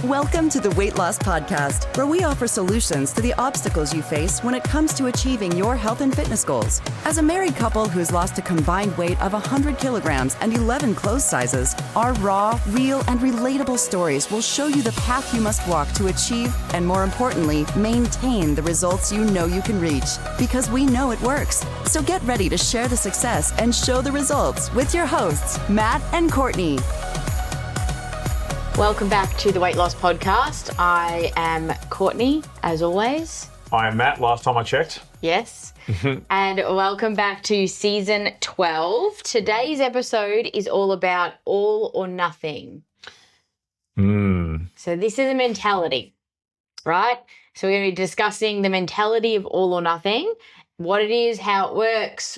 Welcome to the Weight Loss Podcast, where we offer solutions to the obstacles you face when it comes to achieving your health and fitness goals. As a married couple who's lost a combined weight of 100 kilograms and 11 clothes sizes, our raw, real, and relatable stories will show you the path you must walk to achieve and, more importantly, maintain the results you know you can reach. Because we know it works. So get ready to share the success and show the results with your hosts, Matt and Courtney. Welcome back to the Weight Loss Podcast. I am Courtney, as always. I am Matt, last time I checked. Yes. And welcome back to Season 12. Today's episode is all about all or nothing. So this is a mentality, right? So we're going to be discussing the mentality of all or nothing, what it is, how it works,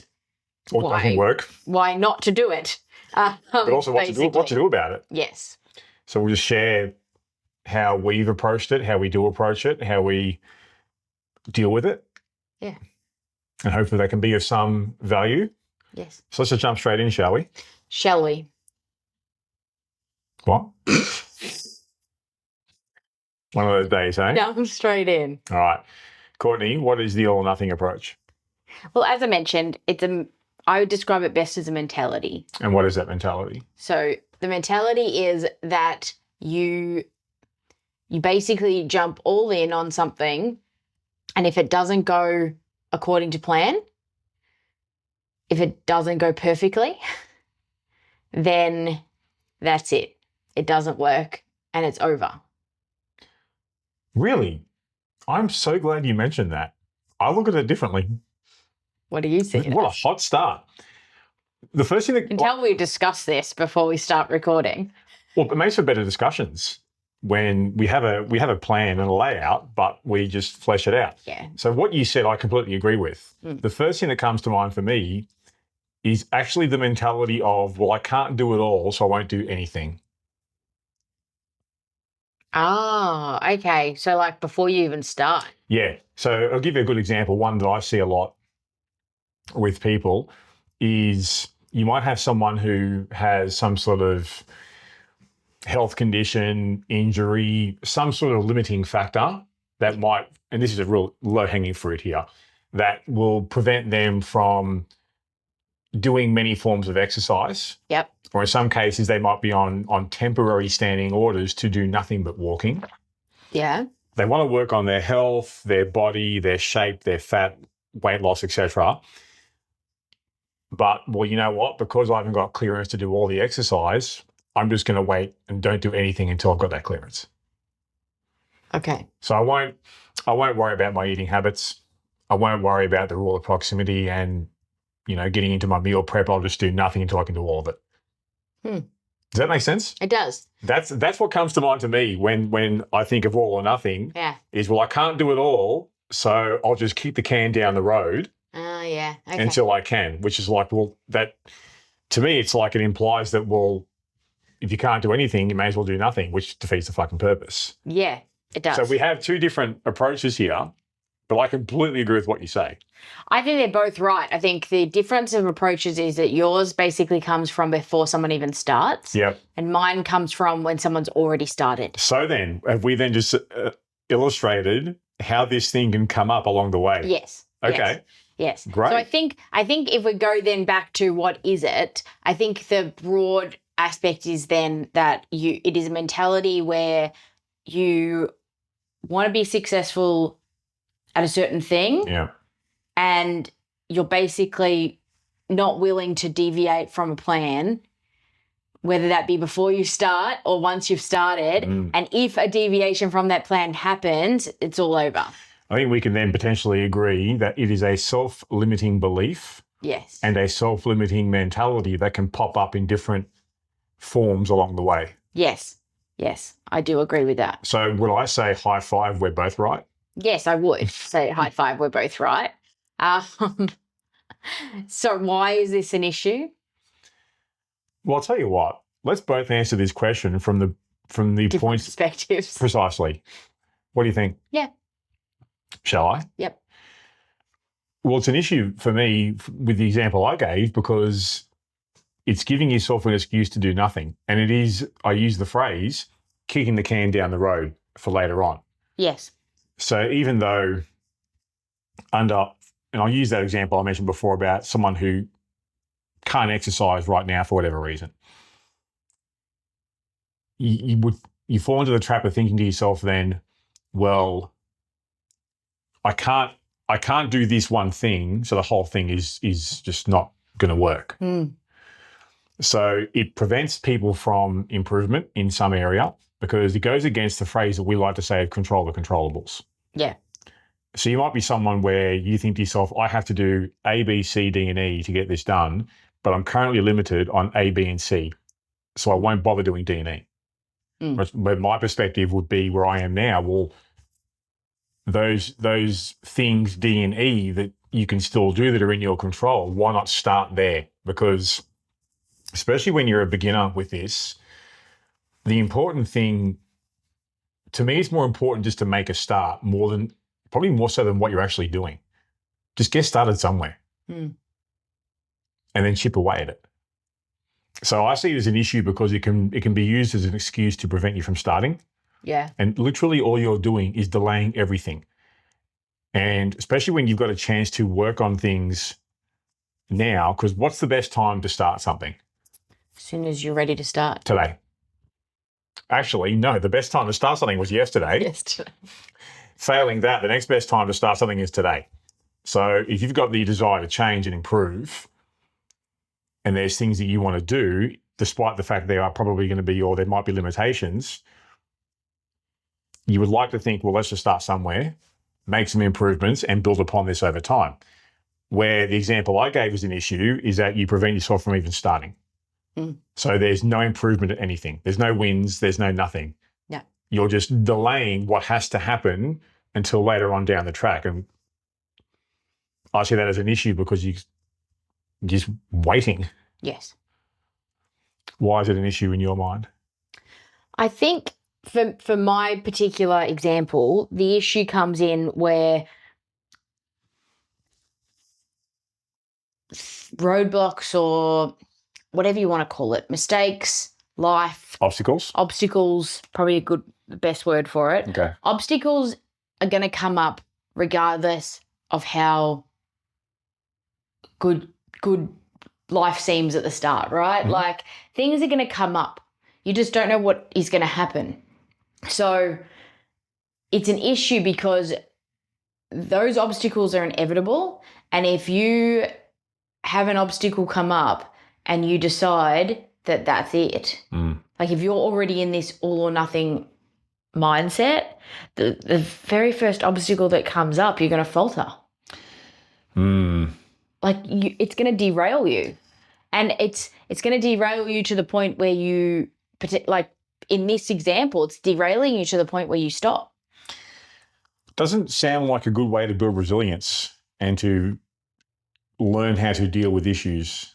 Or doesn't work. why not to do it. But also what to do about it. Yes. So we'll just share how we've approached it, how we do approach it, how we deal with it. Yeah. And hopefully that can be of some value. Yes. So let's just jump straight in, shall we? Shall we? What? One of those days, eh? Jump straight in. All right. Courtney, what is the all or nothing approach? Well, as I mentioned, I would describe it best as a mentality. And what is that mentality? So the mentality is that you basically jump all in on something, and if it doesn't go according to plan, if it doesn't go perfectly, then that's it. It doesn't work and it's over. Really? I'm so glad you mentioned that. I look at it differently. What do you see? What a hot start. The first thing that... You can tell we discussed this before we start recording. Well, it makes for better discussions when we have a plan and a layout, but we just flesh it out. Yeah. So what you said, I completely agree with. The first thing that comes to mind for me is actually the mentality of, well, I can't do it all, so I won't do anything. Oh, okay. So like before you even start. Yeah. So I'll give you a good example. One that I see a lot with people is you might have someone who has some sort of health condition, injury, some sort of limiting factor that might, and this is a real low-hanging fruit here, that will prevent them from doing many forms of exercise. Yep. Or in some cases, they might be on temporary standing orders to do nothing but walking. Yeah. They want to work on their health, their body, their shape, their fat, weight loss, etc. But, well, you know what? Because I haven't got clearance to do all the exercise, I'm just going to wait and don't do anything until I've got that clearance. Okay. So I won't worry about my eating habits. I won't worry about the rule of proximity and, getting into my meal prep. I'll just do nothing until I can do all of it. Does that make sense? It does. That's what comes to mind to me when I think of all or nothing. Yeah. Is, well, I can't do it all, so I'll just keep the can down the road. Yeah. Okay. Until I can, which is like, well, that to me, it's like it implies that, well, if you can't do anything, you may as well do nothing, which defeats the fucking purpose. Yeah, it does. So we have two different approaches here, but I completely agree with what you say. I think they're both right. I think the difference of approaches is that yours basically comes from before someone even starts. Yep. And mine comes from when someone's already started. So then, have we then just illustrated how this thing can come up along the way? Yes. Okay. Yes. Great. So I think if we go then back to what is it, I think the broad aspect is then that it is a mentality where you want to be successful at a certain thing. Yeah. And you're basically not willing to deviate from a plan, whether that be before you start or once you've started. And if a deviation from that plan happens, it's all over. I think we can then potentially agree that it is a self-limiting belief. Yes. And a self-limiting mentality that can pop up in different forms along the way. Yes. Yes, I do agree with that. So would I say high five, we're both right? Yes, I would say high five, we're both right. So why is this an issue? Well, I'll tell you what. Let's both answer this question from the Different point perspectives. precisely. What do you think? Yeah. Shall I? Yep. Well, it's an issue for me with the example I gave because it's giving yourself an excuse to do nothing. And it is, I use the phrase, kicking the can down the road for later on. Yes. So even though and I'll use that example I mentioned before about someone who can't exercise right now for whatever reason, you fall into the trap of thinking to yourself then, well, I can't do this one thing, so the whole thing is just not going to work. So it prevents people from improvement in some area because it goes against the phrase that we like to say of control the controllables. Yeah. So you might be someone where you think to yourself, I have to do A, B, C, D, and E to get this done, but I'm currently limited on A, B, and C, so I won't bother doing D and E. But my perspective would be where I am now, well, those things, D and E, that you can still do that are in your control, why not start there? Because especially when you're a beginner with this, the important thing, to me, it's more important just to make a start probably more so than what you're actually doing. Just get started somewhere and then chip away at it. So I see it as an issue because it can be used as an excuse to prevent you from starting. Yeah. And literally all you're doing is delaying everything. And especially when you've got a chance to work on things now, because what's the best time to start something? As soon as you're ready to start. Today. Actually, no, the best time to start something was yesterday. Yesterday. Failing that, the next best time to start something is today. So if you've got the desire to change and improve, and there's things that you want to do, despite the fact there are probably going to be, or there might be limitations, you would like to think, well, let's just start somewhere, make some improvements, and build upon this over time. Where the example I gave as an issue is that you prevent yourself from even starting. So there's no improvement at anything. There's no wins. There's no nothing. Yeah. You're just delaying what has to happen until later on down the track. And I see that as an issue because you're just waiting. Yes. Why is it an issue in your mind? I think for my particular example, the issue comes in where roadblocks or whatever you want to call it, mistakes, life. Obstacles? Obstacles, probably the best word for it. Okay. Obstacles are going to come up regardless of how good life seems at the start, right? Like things are going to come up. You just don't know what is going to happen. So it's an issue because those obstacles are inevitable. And if you have an obstacle come up and you decide that that's it, like if you're already in this all or nothing mindset, the very first obstacle that comes up, you're going to falter. Like it's going to derail you. And it's going to derail you to the point where you, like in this example, it's derailing you to the point where you stop. Doesn't sound like a good way to build resilience and to learn how to deal with issues.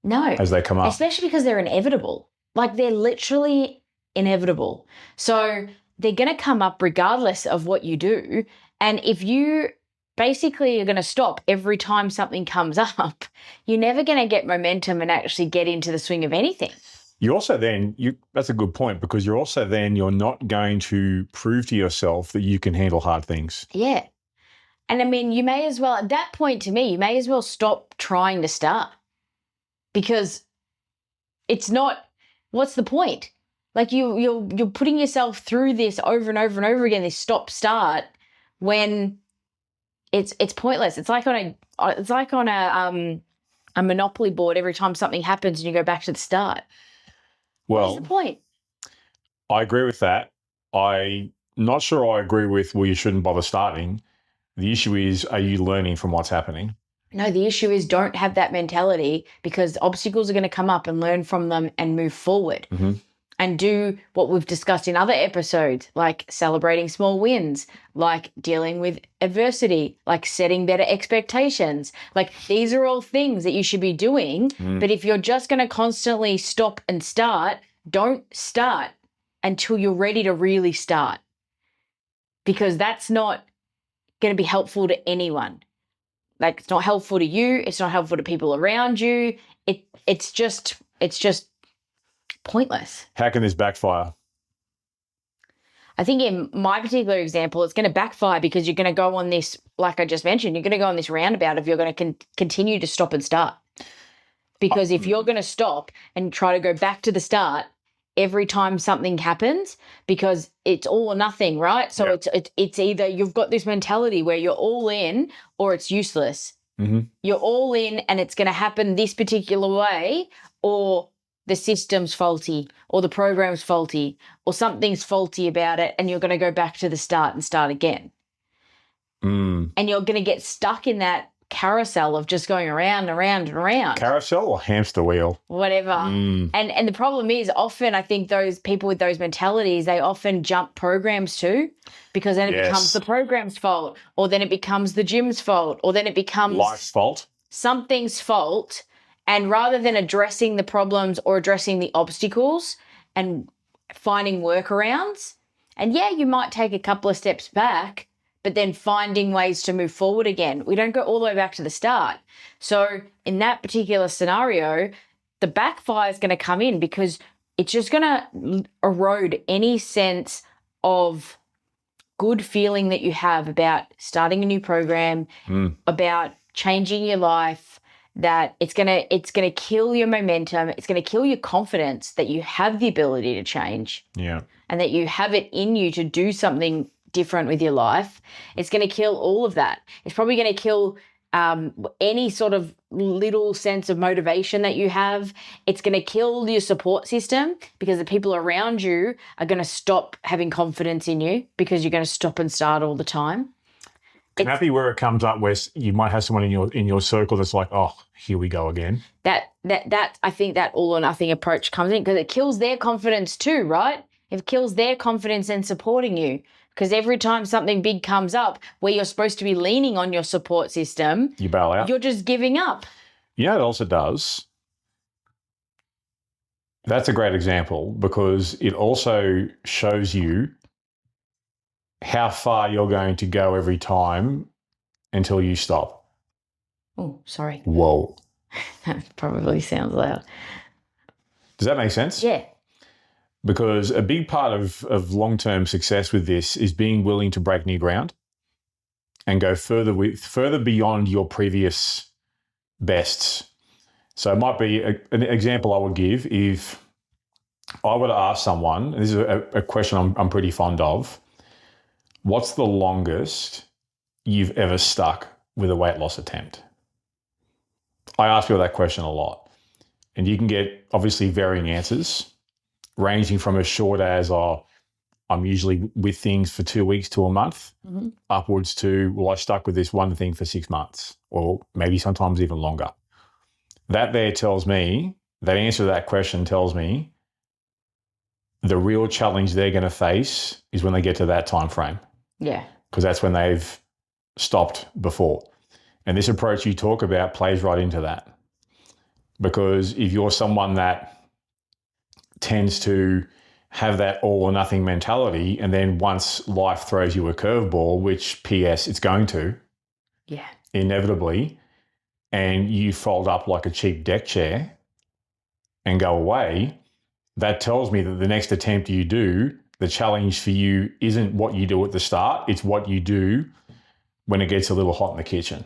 No. As they come up. Especially because they're inevitable. Like they're literally inevitable. So they're going to come up regardless of what you do. And if you basically are going to stop every time something comes up, you're never going to get momentum and actually get into the swing of anything. You also then, that's a good point, because you're not going to prove to yourself that you can handle hard things. Yeah. And I mean, you may as well, at that point to me, you may as well stop trying to start. Because it's not, what's the point? Like you're putting yourself through this over and over and over again, this stop-start, when it's pointless. It's like on a Monopoly board every time something happens and you go back to the start. Well, what's the point? I agree with that. I'm not sure I agree with, well, you shouldn't bother starting. The issue is, are you learning from what's happening? No, the issue is don't have that mentality, because obstacles are going to come up, and learn from them and move forward. And do what we've discussed in other episodes, like celebrating small wins, like dealing with adversity, like setting better expectations. Like these are all things that you should be doing. But if you're just going to constantly stop and start, don't start until you're ready to really start, because that's not going to be helpful to anyone. Like it's not helpful to you. It's not helpful to people around you. It's just pointless. How can this backfire? I think in my particular example, it's going to backfire because you're going to go on this, like I just mentioned, you're going to go on this roundabout of you're going to continue to stop and start. Because if you're going to stop and try to go back to the start every time something happens, because it's all or nothing, right? So it's either you've got this mentality where you're all in or it's useless. Mm-hmm. You're all in and it's going to happen this particular way, or the system's faulty, or the program's faulty, or something's faulty about it, and you're going to go back to the start and start again. Mm. And you're going to get stuck in that carousel of just going around and around and around. Carousel or hamster wheel? Whatever. And the problem is often I think those people with those mentalities, they often jump programs too, because then it becomes the program's fault, or then it becomes the gym's fault, or then it becomes life's fault. Something's fault. And rather than addressing the problems or addressing the obstacles and finding workarounds, and you might take a couple of steps back, but then finding ways to move forward again. We don't go all the way back to the start. So in that particular scenario, the backfire is going to come in because it's just going to erode any sense of good feeling that you have about starting a new program, about changing your life, that it's going to kill your momentum. It's going to kill your confidence that you have the ability to change. Yeah. And that you have it in you to do something different with your life. It's going to kill all of that. It's probably going to kill any sort of little sense of motivation that you have. It's going to kill your support system because the people around you are going to stop having confidence in you because you're going to stop and start all the time. Can that be where it comes up where you might have someone in your circle that's like, oh, here we go again? That I think that all or nothing approach comes in because it kills their confidence too, right? It kills their confidence in supporting you. Because every time something big comes up where you're supposed to be leaning on your support system, you bail out. You're just giving up. You know, it also does. That's a great example because it also shows you how far you're going to go every time until you stop. Oh, sorry. Whoa. That probably sounds loud. Does that make sense? Yeah. Because a big part of long-term success with this is being willing to break new ground and go further beyond your previous bests. So it might be an example I would give if I were to ask someone, and this is a question I'm pretty fond of, what's the longest you've ever stuck with a weight loss attempt? I ask people that question a lot. And you can get obviously varying answers, ranging from as short as, I'm usually with things for 2 weeks to a month, upwards to, well, I stuck with this one thing for 6 months, or maybe sometimes even longer. That answer to that question tells me the real challenge they're going to face is when they get to that time frame. Yeah. Because that's when they've stopped before. And this approach you talk about plays right into that. Because if you're someone that tends to have that all or nothing mentality, and then once life throws you a curveball, which PS it's going to, inevitably, and you fold up like a cheap deck chair and go away, that tells me that the next attempt you do, the challenge for you isn't what you do at the start, it's what you do when it gets a little hot in the kitchen.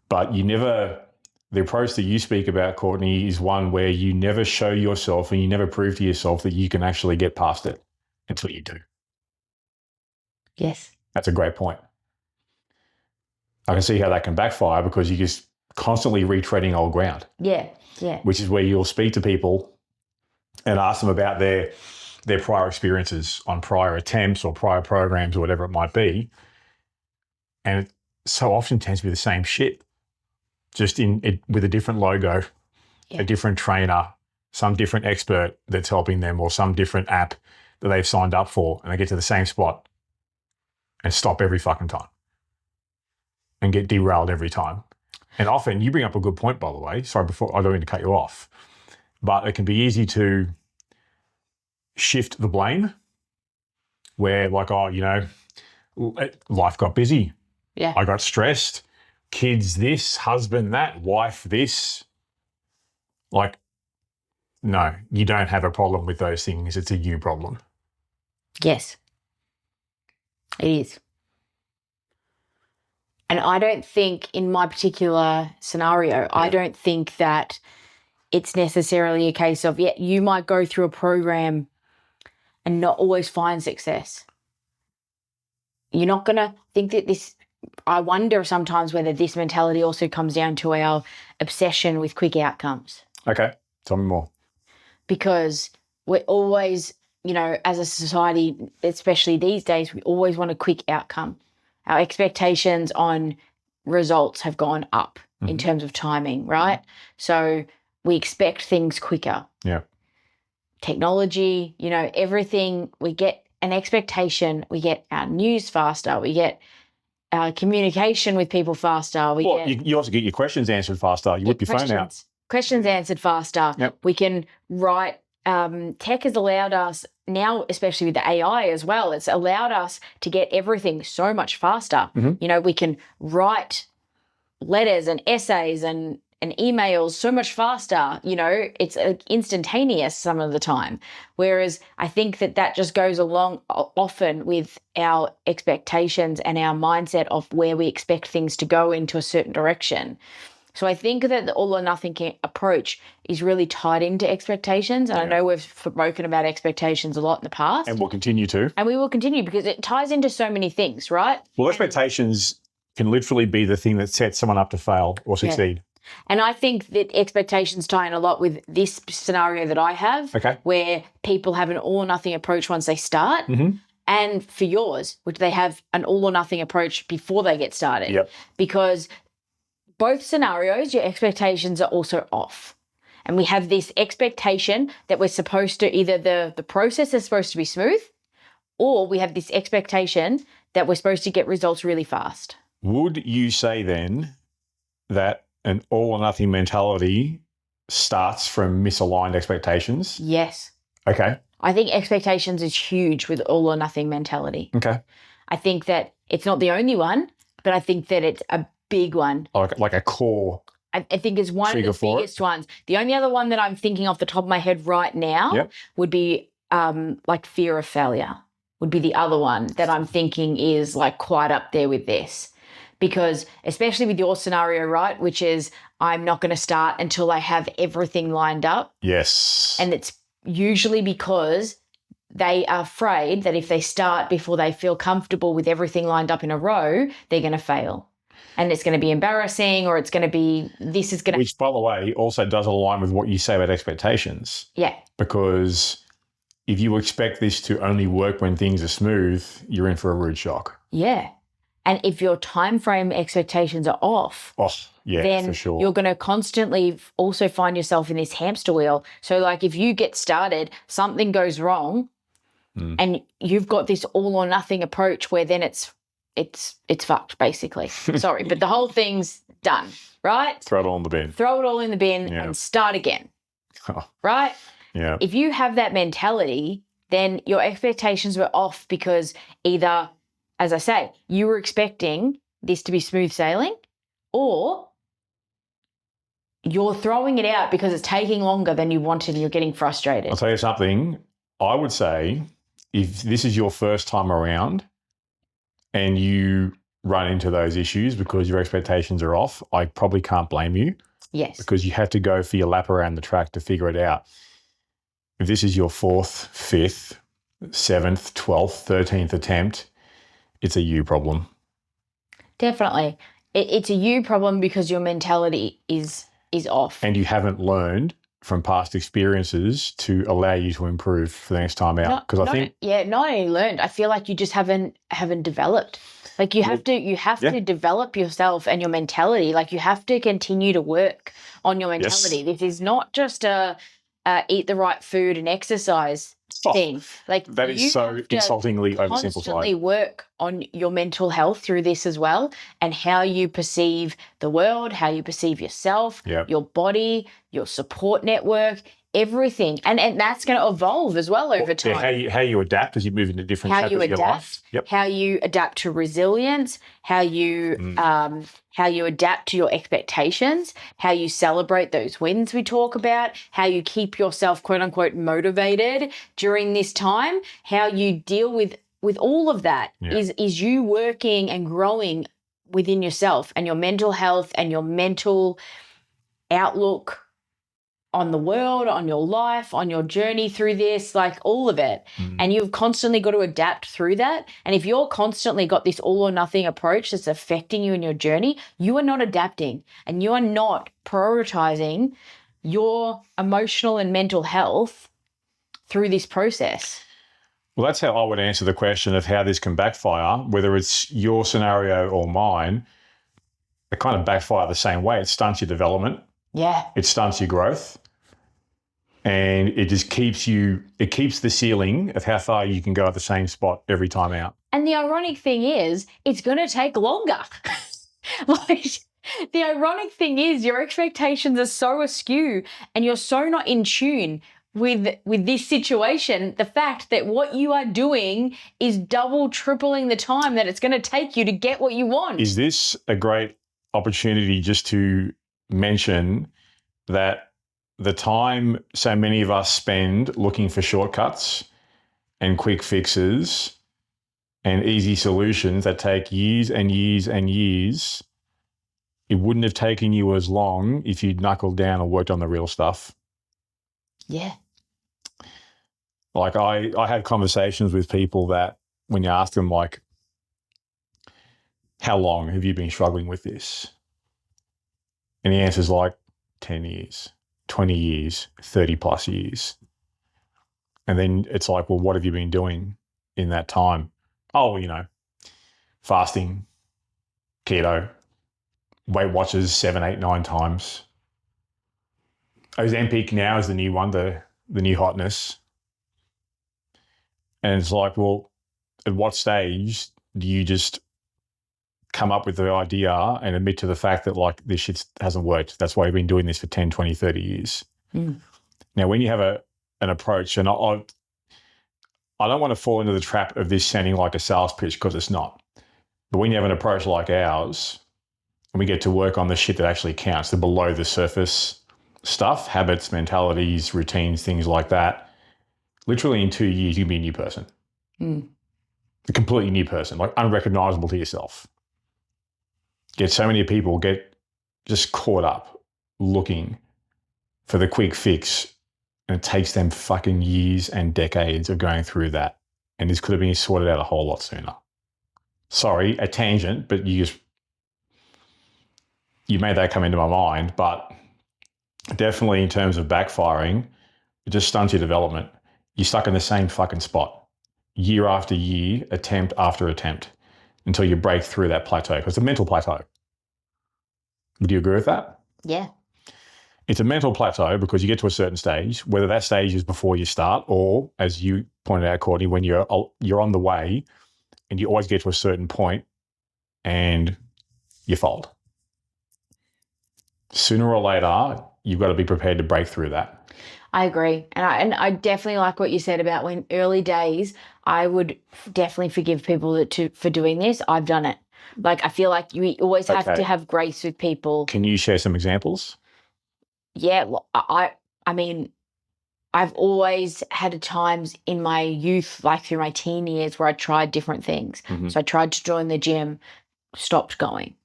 But the approach that you speak about, Courtney, is one where you never show yourself and you never prove to yourself that you can actually get past it until you do. Yes. That's a great point. I can see how that can backfire because you're just constantly retreading old ground. Yeah, yeah. Which is where you'll speak to people and ask them about their prior experiences on prior attempts or prior programs or whatever it might be. And it so often tends to be the same shit. Just with a different logo, a different trainer, some different expert that's helping them, or some different app that they've signed up for, and they get to the same spot and stop every fucking time and get derailed every time. And often, you bring up a good point, by the way. Sorry, I don't mean to cut you off, but it can be easy to shift the blame where like, life got busy. Yeah. I got stressed. Kids this, husband that, wife this. Like, no, you don't have a problem with those things. It's a you problem. Yes, it is. And I don't think in my particular scenario, I don't think that it's necessarily a case of, you might go through a program and not always find success. You're not going to think that this, I wonder sometimes whether this mentality also comes down to our obsession with quick outcomes. Okay, tell me more. Because we're always, as a society, especially these days, we always want a quick outcome. Our expectations on results have gone up in terms of timing, right? So we expect things quicker. Yeah. Technology, everything, we get an expectation, we get our news faster, we get our communication with people faster. You also get your questions answered faster. You whip your phone out. Questions answered faster. Yep. We can write. Tech has allowed us now, especially with the AI as well, it's allowed us to get everything so much faster. We can write letters and essays and emails so much faster. It's instantaneous some of the time. Whereas I think that just goes along often with our expectations and our mindset of where we expect things to go into a certain direction. So I think that the all or nothing approach is really tied into expectations. And I know we've spoken about expectations a lot in the past. And we'll continue to. And we will continue because it ties into so many things, right? Well, expectations can literally be the thing that sets someone up to fail or succeed. And I think that expectations tie in a lot with this scenario that I have, where people have an all or nothing approach once they start. And for yours, which they have an all or nothing approach before they get started. Yep. Because both scenarios, your expectations are also off. And we have this expectation that we're supposed to, either the process is supposed to be smooth, or we have this expectation that we're supposed to get results really fast. Would you say then that an all or nothing mentality starts from misaligned expectations? Yes. Okay. I think expectations is huge with all or nothing mentality. Okay. I think that it's not the only one, but I think that it's a big one. Like a core. I think it's one of the biggest ones. The only other one that I'm thinking off the top of my head right now would be like fear of failure would be the other one that I'm thinking is like quite up there with this. Because especially with your scenario, right, which is I'm not going to start until I have everything lined up. Yes. And it's usually because they are afraid that if they start before they feel comfortable with everything lined up in a row, they're going to fail. And it's going to be embarrassing, or it's going to be, Which, by the way, also does align with what you say about expectations. Yeah. Because if you expect this to only work when things are smooth, you're in for a rude shock. Yeah. And if your time frame expectations are off, then for sure, you're going to constantly also find yourself in this hamster wheel. So like if you get started, something goes wrong and you've got this all or nothing approach where then it's fucked basically. Sorry, but the whole thing's done, right? Throw it all in the bin. Throw it all in the bin and start again, right? Yeah. If you have that mentality, then your expectations were off because either, as I say, you were expecting this to be smooth sailing, or you're throwing it out because it's taking longer than you wanted and you're getting frustrated. I'll tell you something. I would say if this is your first time around and you run into those issues because your expectations are off, I probably can't blame you. Yes. Because you have to go for your lap around the track to figure it out. If this is your 4th, 5th, 7th, 12th, 13th attempt, it's a you problem. Definitely. It's a you problem because your mentality is off. And you haven't learned from past experiences to allow you to improve for the next time out. Because I think not only learned, I feel like you just haven't developed. Like you have to develop yourself and your mentality. Like you have to continue to work on your mentality. Yes. This is not just a eat the right food and exercise thing. Like that is so insultingly oversimplified. Constantly work on your mental health through this as well, and how you perceive the world, how you perceive yourself, your body, your support network. everything. And that's going to evolve as well over time. How you adapt as you move into different chapters of your life. Yep. How you adapt to resilience, how you adapt to your expectations, how you celebrate those wins we talk about, how you keep yourself quote unquote motivated during this time, how you deal with all of that is you working and growing within yourself and your mental health and your mental outlook on the world, on your life, on your journey through this, like all of it. And you've constantly got to adapt through that. And if you're constantly got this all or nothing approach that's affecting you in your journey, you are not adapting and you are not prioritizing your emotional and mental health through this process. Well, that's how I would answer the question of how this can backfire, whether it's your scenario or mine. It kind of backfire the same way. It stunts your development. Yeah. It stunts your growth. And it just keeps the ceiling of how far you can go at the same spot every time out. And the ironic thing is, it's going to take longer. Like, the ironic thing is your expectations are so askew and you're so not in tune with this situation, the fact that what you are doing is double, tripling the time that it's going to take you to get what you want. Is this a great opportunity just to mention that the time so many of us spend looking for shortcuts and quick fixes and easy solutions that take years and years and years, it wouldn't have taken you as long if you'd knuckled down and worked on the real stuff. Yeah. Like I had conversations with people that when you ask them like, how long have you been struggling with this? And the answer is like 10 years, 20 years, 30 plus years. And then it's like, well, what have you been doing in that time? Oh, fasting, keto, Weight Watchers 7, 8, 9 times. Ozempic now is the new one, the new hotness. And it's like, well, at what stage do you just come up with the idea and admit to the fact that like this shit hasn't worked? That's why you've been doing this for 10, 20, 30 years. Now, when you have an approach, and I don't want to fall into the trap of this sounding like a sales pitch because it's not. But when you have an approach like ours, and we get to work on the shit that actually counts, the below the surface stuff, habits, mentalities, routines, things like that, literally in 2 years, you'll be a new person. A completely new person, like unrecognizable to yourself. So many people get just caught up looking for the quick fix, and it takes them fucking years and decades of going through that. And this could have been sorted out a whole lot sooner. Sorry, a tangent, but you made that come into my mind. But definitely in terms of backfiring, it just stunts your development. You're stuck in the same fucking spot year after year, attempt after attempt, until you break through that plateau. Because it's a mental plateau. Would you agree with that? Yeah. It's a mental plateau because you get to a certain stage, whether that stage is before you start or, as you pointed out, Courtney, when you're on the way, and you always get to a certain point and you fold. Sooner or later, you've got to be prepared to break through that. I agree. And I definitely like what you said about when early days, I would definitely forgive people for doing this. I've done it. Like, I feel like you always have to have grace with people. Can you share some examples? Yeah. I mean, I've always had times in my youth, like through my teen years, where I tried different things. So I tried to join the gym, stopped going.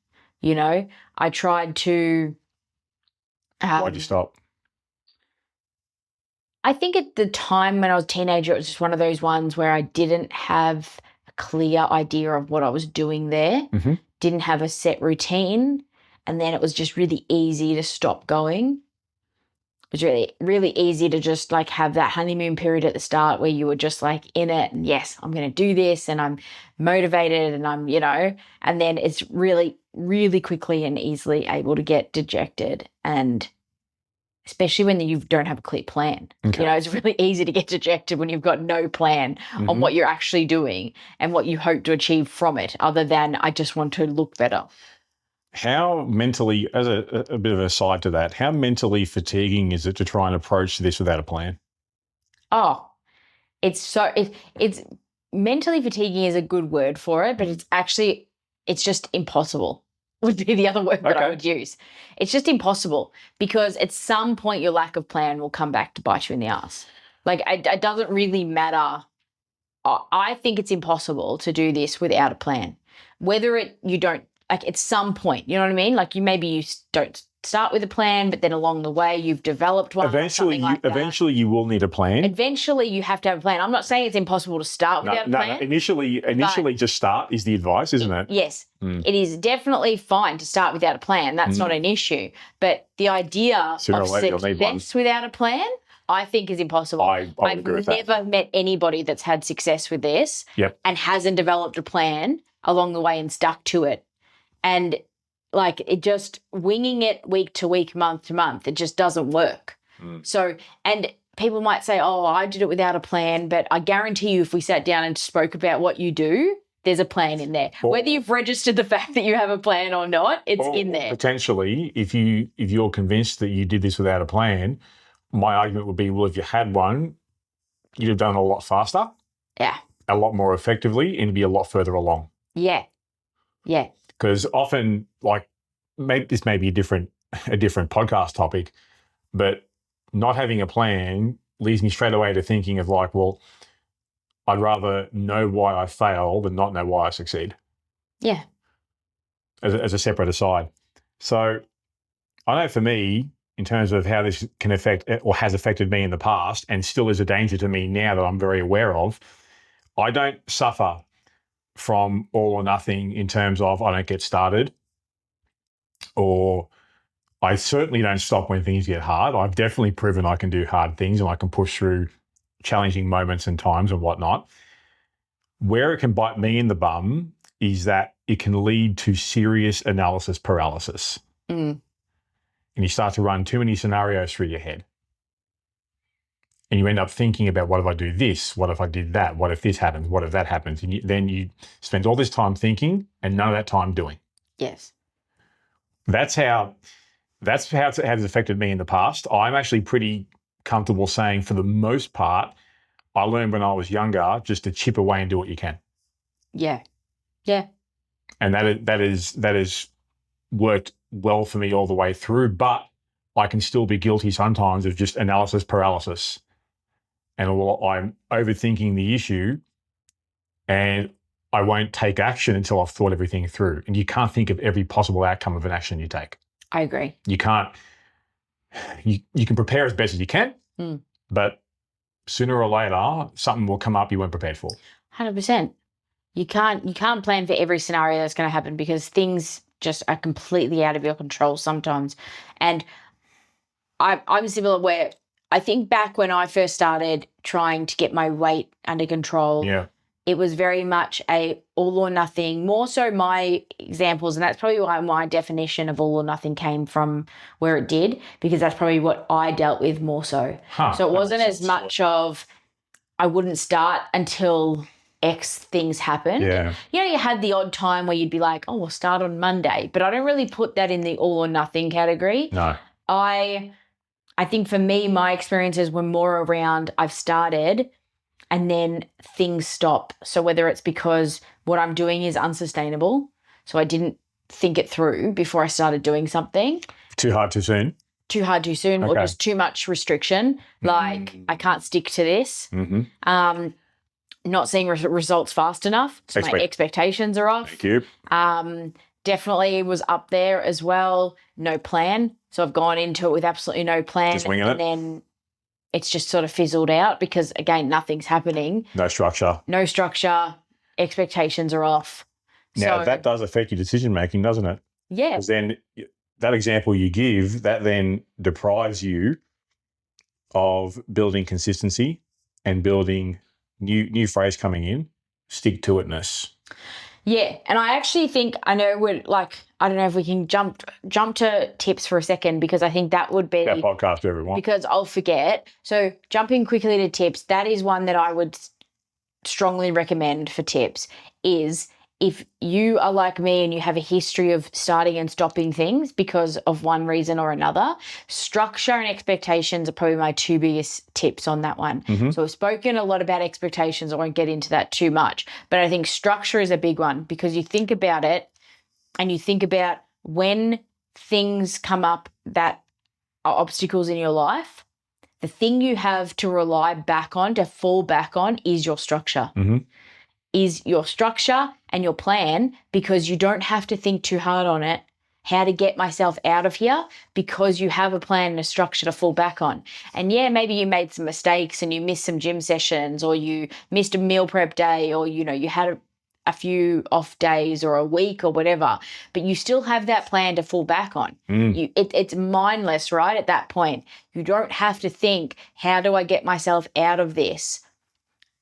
I tried to... Why'd you stop? I think at the time when I was a teenager, it was just one of those ones where I didn't have a clear idea of what I was doing there, didn't have a set routine, and then it was just really easy to stop going. It was really, really easy to just like have that honeymoon period at the start where you were just like in it and yes, I'm going to do this and I'm motivated and I'm, and then it's really, really quickly and easily able to get dejected, and especially when you don't have a clear plan. Okay. It's really easy to get dejected when you've got no plan on what you're actually doing and what you hope to achieve from it, other than I just want to look better. how mentally, as a bit of a side to that, how mentally fatiguing is it to try and approach this without a plan? Oh, it's mentally fatiguing is a good word for it, but it's just impossible would be the other word that I would use. It's just impossible because at some point your lack of plan will come back to bite you in the ass. Like it doesn't really matter. I think it's impossible to do this without a plan. Whether you don't, like at some point, you know what I mean? Like you don't start with a plan, but then along the way you've developed one. Eventually you will need a plan. Eventually you have to have a plan. I'm not saying it's impossible to start without a plan. No, initially just start is the advice, isn't it? Yes. It is definitely fine to start without a plan. That's not an issue. But the idea of success without a plan, I think is impossible. I've never met anybody that's had success with this and hasn't developed a plan along the way and stuck to it. And like it just winging it week to week, month to month, it just doesn't work. So, and people might say, oh, I did it without a plan, but I guarantee you if we sat down and spoke about what you do, there's a plan in there. Whether you've registered the fact that you have a plan or not, it's in there. Potentially, if you're convinced that you did this without a plan, my argument would be, well, if you had one, you'd have done it a lot faster. Yeah. A lot more effectively and be a lot further along. Yeah. Yeah. Because often, like, this may be a different podcast topic, but not having a plan leads me straight away to thinking of like, well, I'd rather know why I fail than not know why I succeed. Yeah. As a separate aside. So I know for me, in terms of how this can affect or has affected me in the past and still is a danger to me now that I'm very aware of, I don't suffer from all or nothing in terms of I don't get started, or I certainly don't stop when things get hard. I've definitely proven I can do hard things and I can push through challenging moments and times and whatnot. Where it can bite me in the bum is that it can lead to serious analysis paralysis. And you start to run too many scenarios through your head. And you end up thinking about, what if I do this? What if I did that? What if this happens? What if that happens? And then you spend all this time thinking and none of that time doing. Yes. That's how it has affected me in the past. I'm actually pretty comfortable saying, for the most part, I learned when I was younger just to chip away and do what you can. Yeah. Yeah. And that is worked well for me all the way through, but I can still be guilty sometimes of just analysis paralysis. And I'm overthinking the issue and I won't take action until I've thought everything through. And you can't think of every possible outcome of an action you take. I agree. You can't. You can prepare as best as you can, but sooner or later, something will come up you weren't prepared for. 100%. You can't plan for every scenario that's going to happen because things just are completely out of your control sometimes. And I'm similar where I think back when I first started trying to get my weight under control, it was very much a all or nothing, more so my examples, and that's probably why my definition of all or nothing came from where it did, because that's probably what I dealt with more so. So it wasn't as much of I wouldn't start until X things happened. Yeah. You know, you had the odd time where you'd be like, oh, we'll start on Monday, but I don't really put that in the all or nothing category. No. I think for me, my experiences were more around I've started and then things stop. So whether it's because what I'm doing is unsustainable, so I didn't think it through before I started doing something. Too hard too soon. Too hard too soon, or just too much restriction. Like I can't stick to this. Not seeing results fast enough, so my expectations are off. Thank you. Definitely was up there as well. No plan. So I've gone into it with absolutely no plan. Just winging it. Then it's just sort of fizzled out because, again, nothing's happening. No structure. Expectations are off. Now, that does affect your decision-making, doesn't it? Yeah. Because then that example you give, that then deprives you of building consistency and building new phrase coming in, stick-to-itness. Yeah, and I actually think I don't know if we can jump to tips for a second, because I think that would be that podcast to everyone. Because I'll forget. So jumping quickly to tips, that is one that I would strongly recommend for tips, is if you are like me and you have a history of starting and stopping things because of one reason or another, structure and expectations are probably my two biggest tips on that one. So we've spoken a lot about expectations. I won't get into that too much, but I think structure is a big one, because you think about it and you think about when things come up that are obstacles in your life, the thing you have to rely back on, to fall back on, is your structure. Is your structure and your plan, because you don't have to think too hard on it, how to get myself out of here, because you have a plan and a structure to fall back on. And yeah, maybe you made some mistakes and you missed some gym sessions, or you missed a meal prep day, or, you know, you had a few off days or a week or whatever, but you still have that plan to fall back on. It's mindless, right? At that point, you don't have to think, how do I get myself out of this?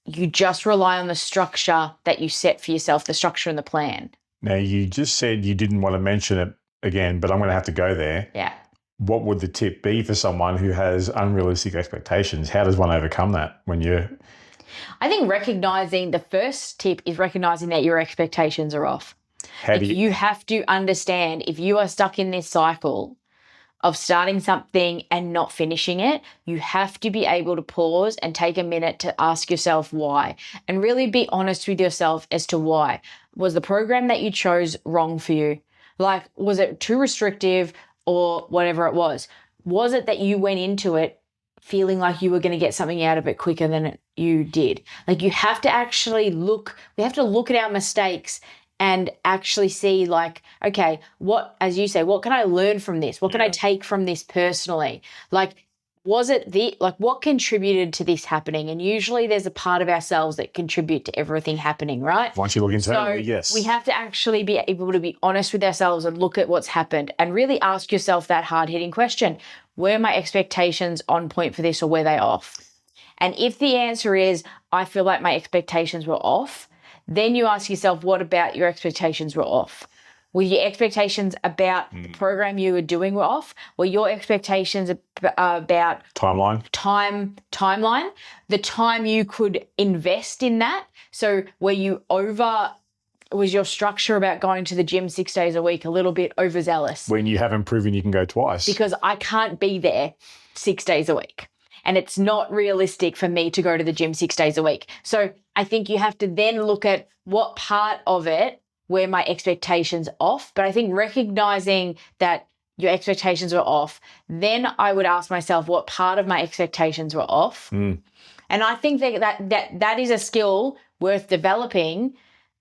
You just rely on the structure that you set for yourself, the structure and the plan. Now, you just said you didn't want to mention it again, but I'm going to have to go there. Yeah. What would the tip be for someone who has unrealistic expectations? How does one overcome that when you're... I think the first tip is recognizing that your expectations are off. You have to understand, if you are stuck in this cycle of starting something and not finishing it, you have to be able to pause and take a minute to ask yourself why, and really be honest with yourself as to why. Was the program that you chose wrong for you? Like, was it too restrictive or whatever it was? Was it that you went into it feeling like you were going to get something out of it quicker than you did? Like, you have to actually we have to look at our mistakes and actually see, like, okay, what, as you say, what can I learn from this? What can I take from this personally? Like, what contributed to this happening? And usually there's a part of ourselves that contribute to everything happening, right? Once you look internally, yes. We have to actually be able to be honest with ourselves and look at what's happened and really ask yourself that hard-hitting question. Were my expectations on point for this, or were they off? And if the answer is, I feel like my expectations were off, then you ask yourself, what about your expectations were off? Were your expectations about the program you were doing were off? Were your expectations about timeline, the time you could invest in that? So was your structure about going to the gym 6 days a week a little bit overzealous? When you haven't proven you can go twice. Because I can't be there 6 days a week. And it's not realistic for me to go to the gym 6 days a week. So I think you have to then look at what part of it were my expectations off. But I think recognizing that your expectations were off, then I would ask myself what part of my expectations were off. And I think that is a skill worth developing,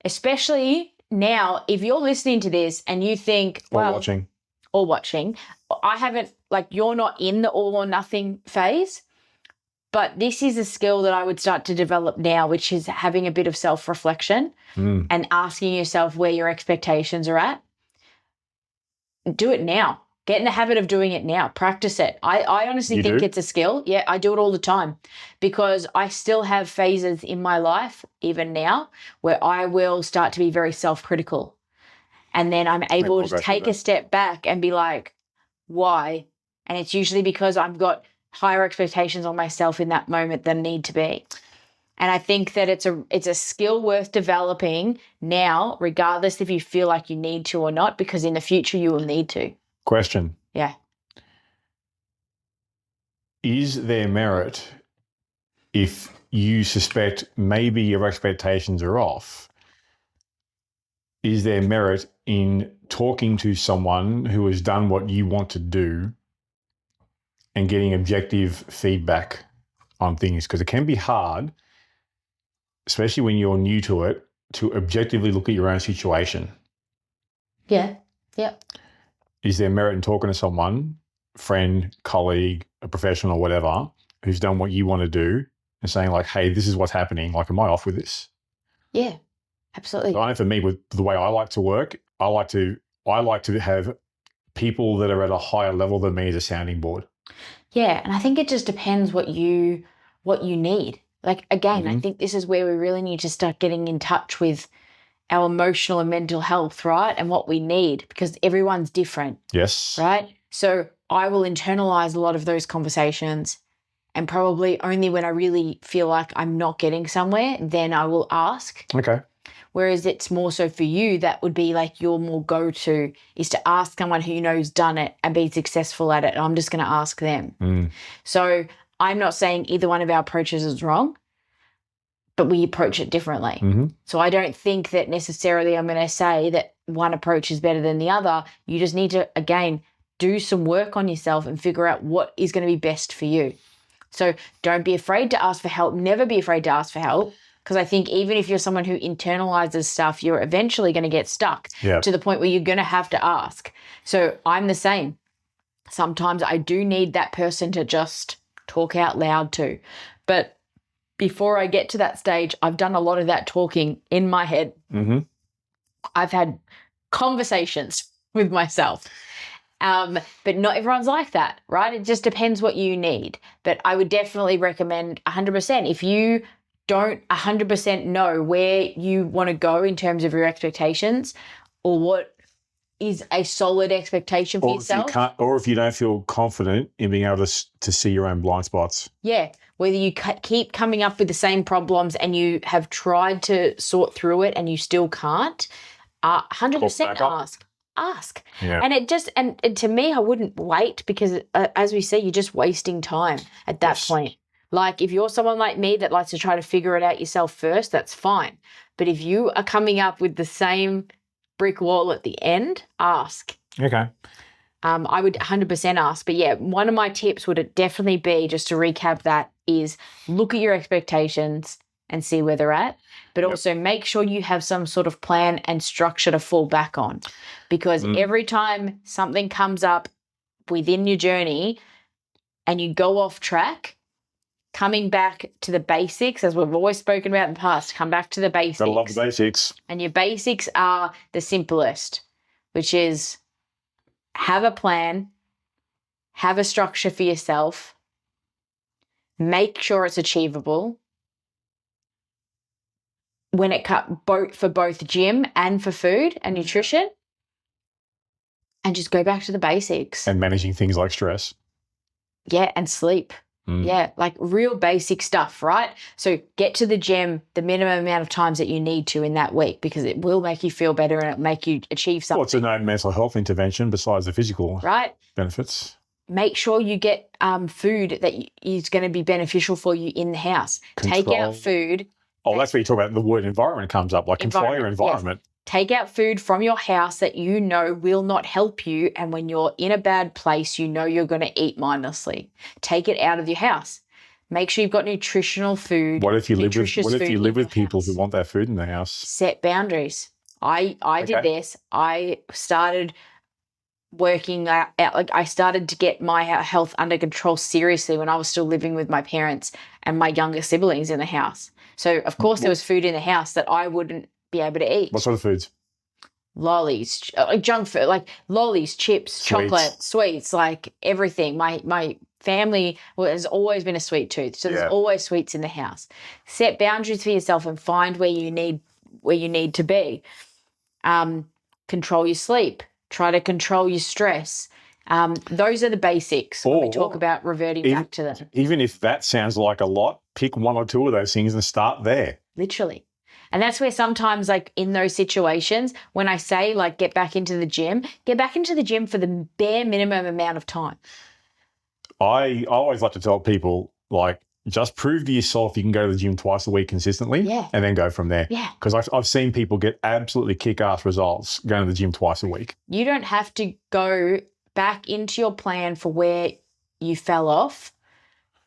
especially now. If you're listening to this and you think, or watching, I haven't, like, you're not in the all or nothing phase. But this is a skill that I would start to develop now, which is having a bit of self-reflection and asking yourself where your expectations are at. Do it now. Get in the habit of doing it now. Practice it. I honestly think it's a skill. Yeah, I do it all the time, because I still have phases in my life, even now, where I will start to be very self-critical. And then I'm able to take a step back and be like, why? And it's usually because I've got higher expectations on myself in that moment than need to be. And I think that it's a skill worth developing now, regardless if you feel like you need to or not, because in the future you will need to. Question. Yeah. Is there merit, if you suspect maybe your expectations are off, is there merit in talking to someone who has done what you want to do and getting objective feedback on things? Because it can be hard, especially when you're new to it, to objectively look at your own situation. Yeah. Yep. Is there merit in talking to someone, friend, colleague, a professional, whatever, who's done what you want to do and saying, like, hey, this is what's happening. Like, am I off with this? Yeah, absolutely. So I know for me, with the way I like to work, I like to have people that are at a higher level than me as a sounding board. Yeah, and I think it just depends what you need. Like, again, I think this is where we really need to start getting in touch with our emotional and mental health, right? And what we need, because everyone's different. Yes. Right? So I will internalize a lot of those conversations, and probably only when I really feel like I'm not getting somewhere, then I will ask. Okay. Whereas it's more so for you, that would be like your more go-to is to ask someone who you know who's done it and been successful at it. And I'm just going to ask them. So I'm not saying either one of our approaches is wrong, but we approach it differently. So I don't think that necessarily I'm going to say that one approach is better than the other. You just need to, again, do some work on yourself and figure out what is going to be best for you. So don't be afraid to ask for help. Never be afraid to ask for help, because I think even if you're someone who internalizes stuff, you're eventually going to get stuck to the point where you're going to have to ask. So I'm the same. Sometimes I do need that person to just talk out loud to. But before I get to that stage, I've done a lot of that talking in my head. I've had conversations with myself. But not everyone's like that, right? It just depends what you need. But I would definitely recommend 100%. If you don't 100% know where you want to go in terms of your expectations or what is a solid expectation for yourself. Or if you don't feel confident in being able to see your own blind spots. Yeah. Whether you keep coming up with the same problems and you have tried to sort through it and you still can't, 100% ask. Yeah. And it just, and to me, I wouldn't wait because as we say, you're just wasting time at that point. Like if you're someone like me that likes to try to figure it out yourself first, that's fine. But if you are coming up with the same brick wall at the end, ask. Okay. I would 100% ask. But yeah, one of my tips would definitely be, just to recap that, is look at your expectations and see where they're at, but also make sure you have some sort of plan and structure to fall back on, because every time something comes up within your journey and you go off track, coming back to the basics, as we've always spoken about in the past, come back to the basics. Gotta love the basics. And your basics are the simplest, which is have a plan, have a structure for yourself, make sure it's achievable. When it cut for both gym and for food and nutrition, and just go back to the basics. And managing things like stress. Yeah, and sleep. Yeah, like real basic stuff, right? So get to the gym the minimum amount of times that you need to in that week, because it will make you feel better and it'll make you achieve something. Well, it's a known mental health intervention besides the physical benefits. Make sure you get food that is going to be beneficial for you in the house. Take out food. Oh, that's where you talk about the word environment comes up, like control your environment. Yes. Take out food from your house that you know will not help you, and when you're in a bad place, you know you're going to eat mindlessly. Take it out of your house. Make sure you've got nutritional food. What if you live with people who want that food in the house? Set boundaries. I did this. I started working out, like I started to get my health under control seriously when I was still living with my parents and my younger siblings in the house. So, of course, there was food in the house that I wouldn't be able to eat. What sort of foods? Lollies, like junk food, like lollies, chips, chocolate, sweets, like everything. My family has always been a sweet tooth, so there's always sweets in the house. Set boundaries for yourself and find where you need to be. Control your sleep. Try to control your stress. Those are the basics when we talk about reverting back to them. Even if that sounds like a lot, pick one or two of those things and start there. Literally. And that's where sometimes, like in those situations, when I say like get back into the gym for the bare minimum amount of time. I always like to tell people, like, just prove to yourself you can go to the gym twice a week consistently and then go from there. Yeah. Because I've seen people get absolutely kick-ass results going to the gym twice a week. You don't have to go back into your plan for where you fell off,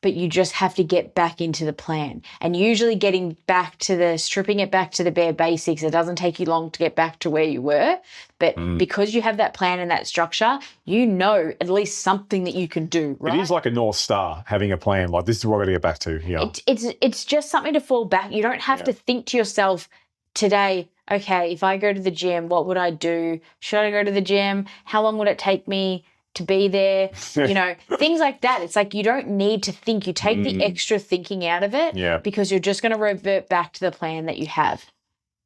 but you just have to get back into the plan. And usually stripping it back to the bare basics, it doesn't take you long to get back to where you were. But because you have that plan and that structure, you know at least something that you can do, right? It is like a North Star, having a plan. Like, this is what I've got to get back to. Yeah. It's just something to fall back. You don't have to think to yourself today, okay, if I go to the gym, what would I do? Should I go to the gym? How long would it take me to be there? You know, things like that. It's like you don't need to think. You take the extra thinking out of it because you're just going to revert back to the plan that you have.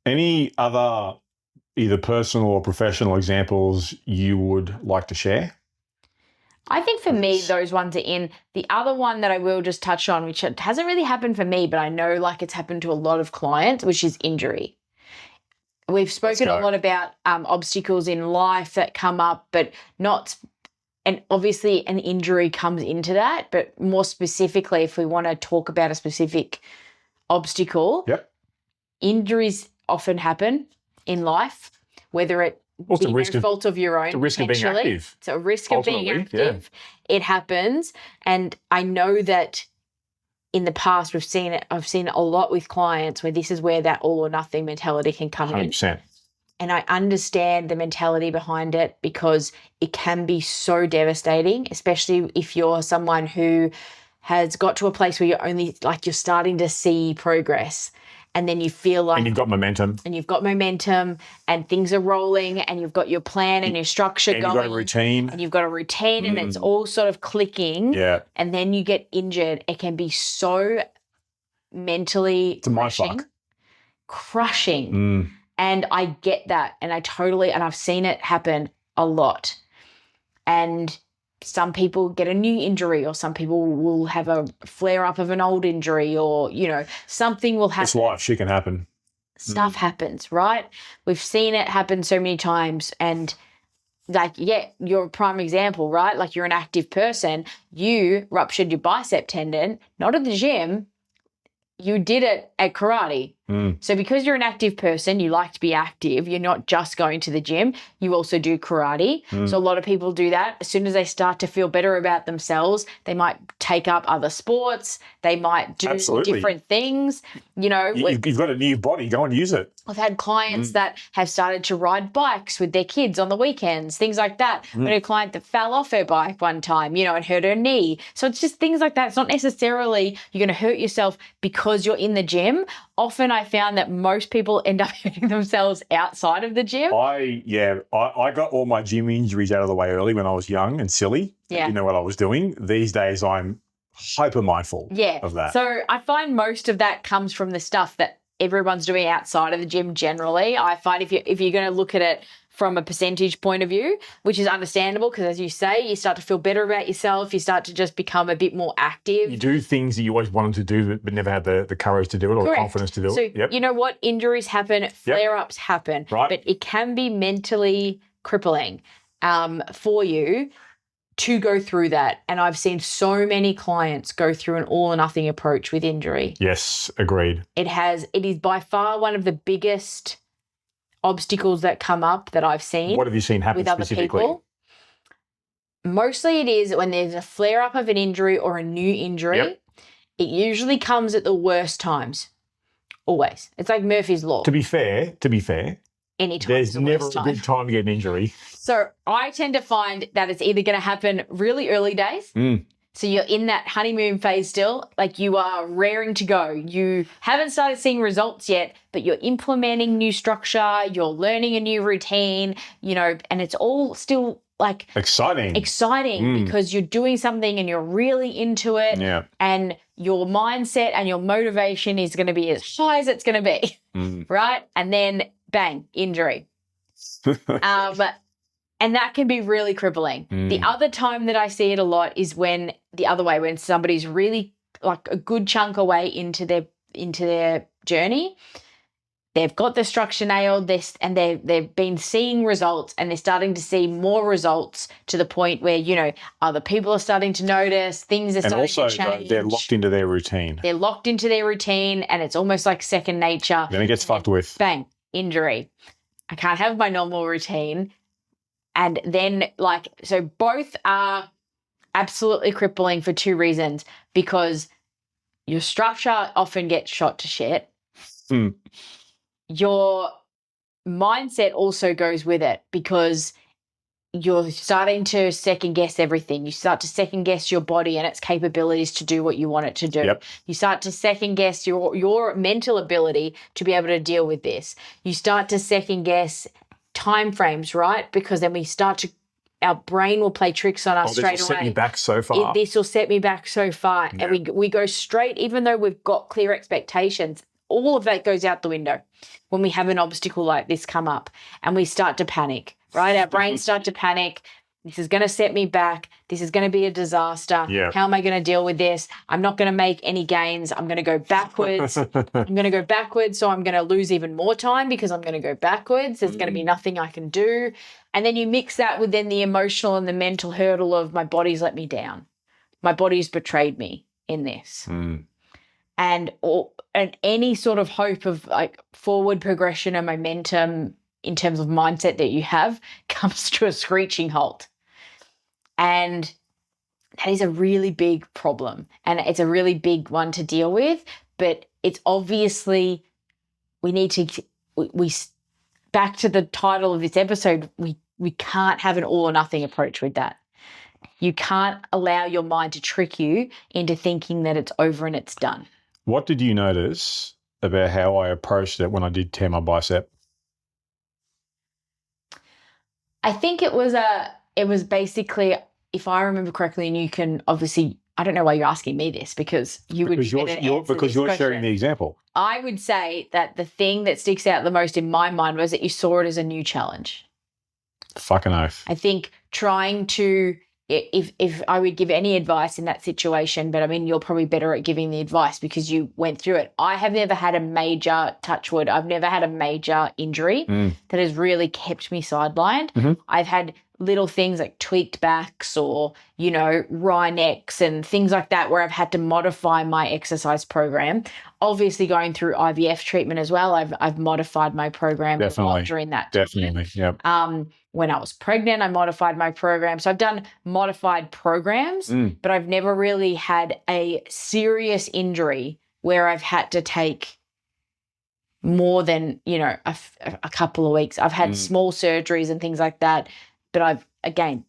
Any other either personal or professional examples you would like to share? I think for me, those ones are in. The other one that I will just touch on, which hasn't really happened for me, but I know like it's happened to a lot of clients, which is injury. we've spoken a lot about obstacles in life that come up, but not, and obviously an injury comes into that, but more specifically, if we want to talk about a specific obstacle, injuries often happen in life, whether it be no fault of your own. It's a risk of being active. It's a risk of being active. Yeah. It happens. And I know that in the past I've seen it a lot with clients where this is where that all or nothing mentality can come 100%. in. And I understand the mentality behind it because it can be so devastating, especially if you're someone who has got to a place where you're starting to see progress. And then you feel like... And you've got momentum. And things are rolling and you've got your plan and your structure going. And you've got a routine. And you've got a routine and it's all sort of clicking. Yeah. And then you get injured. It can be so mentally crushing. And I get that. And I've seen it happen a lot. And some people get a new injury, or some people will have a flare up of an old injury, or, something will happen. It's life. Shit can happen. Stuff happens, right? We've seen it happen so many times. And you're a prime example, right? Like, you're an active person. You ruptured your bicep tendon, not at the gym. You did it at karate. So because you're an active person, you like to be active. You're not just going to the gym. You also do karate. So a lot of people do that. As soon as they start to feel better about themselves, they might take up other sports. They might do different things. You've got a new body. Go and use it. I've had clients that have started to ride bikes with their kids on the weekends, things like that. I had a client that fell off her bike one time, and hurt her knee. So it's just things like that. It's not necessarily you're going to hurt yourself because you're in the gym. Often I found that most people end up hurting themselves outside of the gym. I got all my gym injuries out of the way early when I was young and silly. Yeah. Didn't know what I was doing. These days I'm hyper mindful of that. So I find most of that comes from the stuff that everyone's doing outside of the gym generally. I find if you're going to look at it from a percentage point of view, which is understandable because, as you say, you start to feel better about yourself. You start to just become a bit more active. You do things that you always wanted to do but never had the courage to do it or the confidence to do it. So you know what? Injuries happen, flare-ups happen, but it can be mentally crippling for you to go through that. And I've seen so many clients go through an all or nothing approach with injury. Yes, agreed. It is by far one of the biggest obstacles that come up that I've seen. What have you seen happen with other specifically? People. Mostly it is when there's a flare-up of an injury or a new injury. It usually comes at the worst times. Always. It's like Murphy's Law. To be fair, anytime there's never a good time to get an injury. So I tend to find that it's either going to happen really early days. So you're in that honeymoon phase still, like you are raring to go. You haven't started seeing results yet, but you're implementing new structure, you're learning a new routine, and it's all still like exciting because you're doing something and you're really into it. Yeah. And your mindset and your motivation is going to be as high as it's going to be, right? And then bang, injury. And that can be really crippling. The other time that I see it a lot is when somebody's really like a good chunk away into their journey. They've got the structure nailed, and they've been seeing results, and they're starting to see more results to the point where, other people are starting to notice, things are starting to change. And also they're locked into their routine. They're locked into their routine, and it's almost like second nature. Then it gets fucked with. Bang, injury. I can't have my normal routine. And then so both are absolutely crippling for two reasons, because your structure often gets shot to shit. Your mindset also goes with it because you're starting to second guess everything. You start to second guess your body and its capabilities to do what you want it to do. Yep. You start to second guess your mental ability to be able to deal with this. You start to second guess time frames, right? Because then our brain will play tricks on us straight away. This will set me back so far. This will set me back so far. Yeah. And we go straight, even though we've got clear expectations, all of that goes out the window when we have an obstacle like this come up and we start to panic, right? Our brains start to panic. This is going to set me back. This is going to be a disaster. Yeah. How am I going to deal with this? I'm not going to make any gains. I'm going to go backwards. I'm going to go backwards. So I'm going to lose even more time because I'm going to go backwards. There's going to be nothing I can do. And then you mix that with then the emotional and the mental hurdle of my body's let me down. My body's betrayed me in this. And any sort of hope of like forward progression and momentum in terms of mindset that you have comes to a screeching halt. And that is a really big problem. And it's a really big one to deal with. But it's obviously we back to the title of this episode, we can't have an all or nothing approach with that. You can't allow your mind to trick you into thinking that it's over and it's done. What did you notice about how I approached it when I did tear my bicep? I think it was basically, if I remember correctly, and you can obviously, I don't know why you're asking me this because you're sharing the example. I would say that the thing that sticks out the most in my mind was that you saw it as a new challenge. Fucking oath. I think trying to, if I would give any advice in that situation, but I mean, you're probably better at giving the advice because you went through it. I have never had a major, touch wood, I've never had a major injury that has really kept me sidelined. I've had little things like tweaked backs or, wry necks and things like that where I've had to modify my exercise program. Obviously going through IVF treatment as well, I've modified my program a lot during that time. Definitely, yep. When I was pregnant, I modified my program. So I've done modified programs, but I've never really had a serious injury where I've had to take more than, a couple of weeks. I've had small surgeries and things like that, but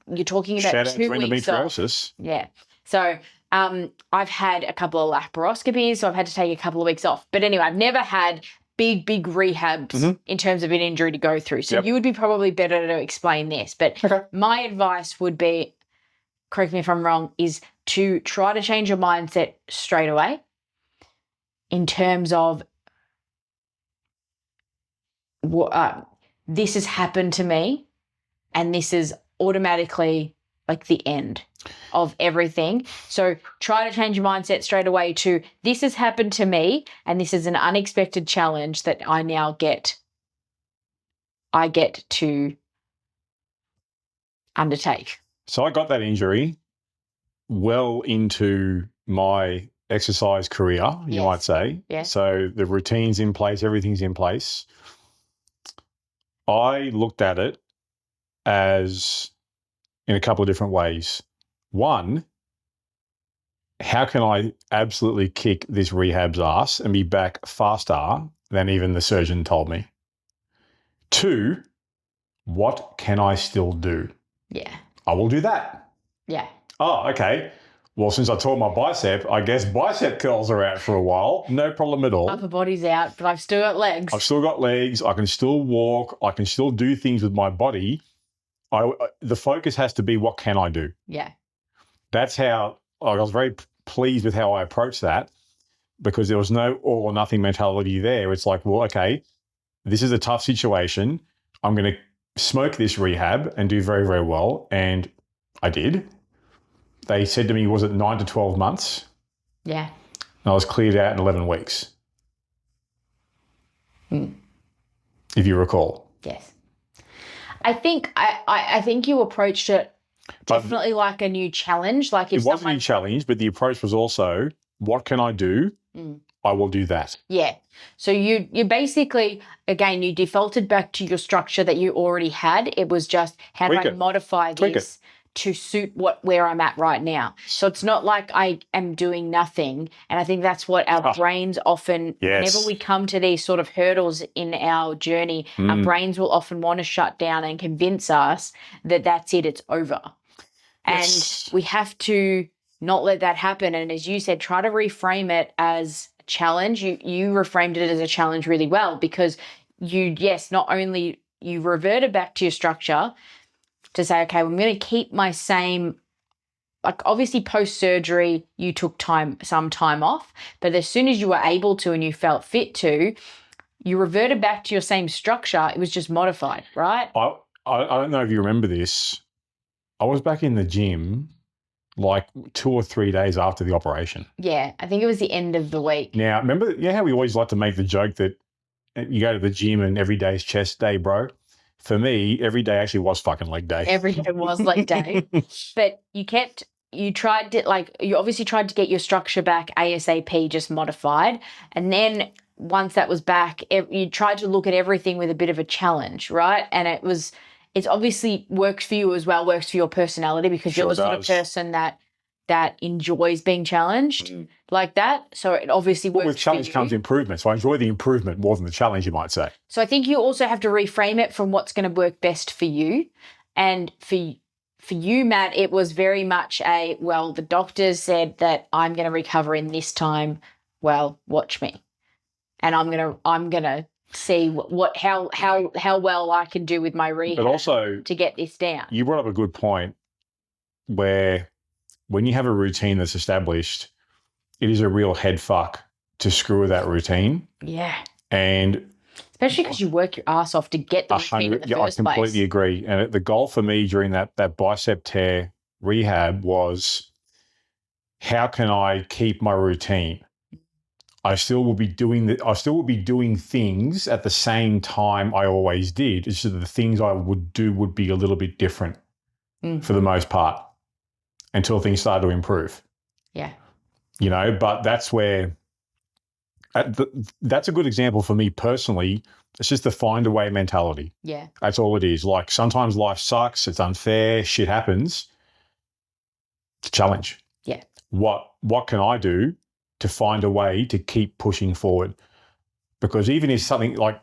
you're talking about Shout 2 weeks endometriosis. Yeah. So I've had a couple of laparoscopies, so I've had to take a couple of weeks off. But anyway, I've never had big rehabs in terms of an injury to go through. So you would be probably better to explain this. But my advice would be, correct me if I'm wrong, is to try to change your mindset straight away in terms of this has happened to me and this is automatically like the end of everything. So try to change your mindset straight away to this has happened to me and this is an unexpected challenge that I get to undertake. So I got that injury well into my exercise career, you might say. Yes. So the routine's in place, everything's in place. I looked at it as in a couple of different ways. One, how can I absolutely kick this rehab's ass and be back faster than even the surgeon told me? Two, what can I still do? Yeah. I will do that. Yeah. Oh, okay. Well, since I tore my bicep, I guess bicep curls are out for a while. No problem at all. Upper body's out, but I've still got legs. I've still got legs. I can still walk. I can still do things with my body. The focus has to be, what can I do? Yeah. That's how I was very pleased with how I approached that, because there was no all or nothing mentality there. It's like, well, okay, this is a tough situation. I'm going to smoke this rehab and do very, very well. And I did. They said to me, was it 9 to 12 months? Yeah. And I was cleared out in 11 weeks. If you recall. Yes. I think you approached it definitely like a new challenge. Like if it was a new challenge, but the approach was also, what can I do? I will do that. Yeah. So you basically, again, you defaulted back to your structure that you already had. It was just, how do I modify this to suit where I'm at right now? So it's not like I am doing nothing. And I think that's what our brains often, whenever we come to these sort of hurdles in our journey, our brains will often want to shut down and convince us that that's it, it's over. And we have to not let that happen. And as you said, try to reframe it as a challenge. You reframed it as a challenge really well, because not only you reverted back to your structure to say, okay, I'm going to keep my same, like obviously post-surgery, you took some time off, but as soon as you were able to and you felt fit to, you reverted back to your same structure. It was just modified, right? I don't know if you remember this. I was back in the gym like 2 or 3 days after the operation. Yeah, I think it was the end of the week. Now, remember, how we always like to make the joke that you go to the gym and every day is chest day, bro? For me, every day actually was fucking leg day. Every day was leg day. But you obviously tried to get your structure back ASAP, just modified. And then once that was back, you tried to look at everything with a bit of a challenge, right? And it's obviously works for you as well, works for your personality, because you're the sort of person that enjoys being challenged like that. So it obviously works. With challenge comes improvement. So I enjoy the improvement more than the challenge, you might say. So I think you also have to reframe it from what's going to work best for you. And for you, Matt, it was very much the doctors said that I'm going to recover in this time. Well, watch me. And I'm gonna see how well I can do with my rehab, but also to get this down. You brought up a good point where when you have a routine that's established, it is a real head fuck to screw with that routine. Yeah. And especially because you work your ass off to get the routine in the first place. I completely agree. And the goal for me during that bicep tear rehab was, how can I keep my routine? I still will be doing things at the same time I always did. It's just that the things I would do would be a little bit different for the most part, until things started to improve. Yeah. But that's where that's a good example for me personally. It's just the find a way mentality. Yeah. That's all it is. Like, sometimes life sucks, it's unfair, shit happens. It's a challenge. Yeah. What can I do to find a way to keep pushing forward? Because even if something like,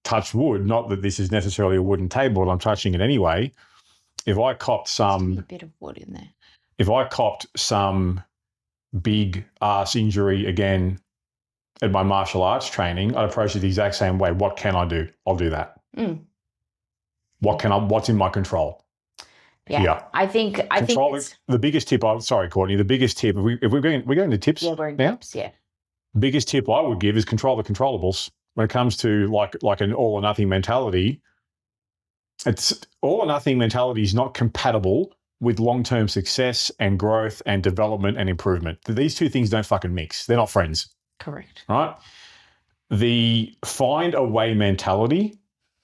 touch wood, not that this is necessarily a wooden table, but I'm touching it anyway. If I copped a bit of wood in there. If I copped some big ass injury again at my martial arts training, I'd approach it the exact same way. What can I do? I'll do that. What's in my control? Yeah. I think it's the biggest tip. Sorry, Courtney. The biggest tip. If we're going to tips, we're in now. Tips. Yeah. Biggest tip I would give is control the controllables. When it comes to like an all or nothing mentality, it's all or nothing mentality is not compatible with long-term success and growth and development and improvement. These two things don't fucking mix. They're not friends. Correct. Right? The find a way mentality,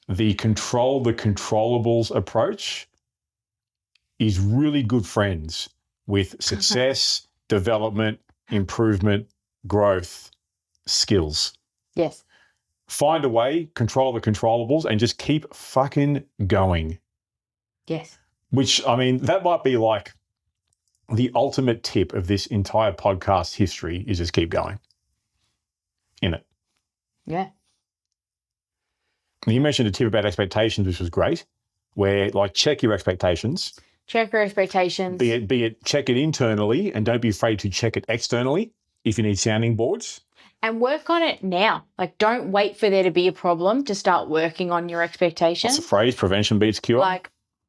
the control the controllables approach, is really good friends with success, development, improvement, growth, skills. Yes. Find a way, control the controllables, and just keep fucking going. Yes. Which, I mean, that might be like the ultimate tip of this entire podcast history, is just keep going in it. Yeah. You mentioned a tip about expectations, which was great, where check your expectations. Check your expectations. Be it check it internally, and don't be afraid to check it externally if you need sounding boards. And work on it now. Don't wait for there to be a problem to start working on your expectations. What's the phrase? Prevention beats cure.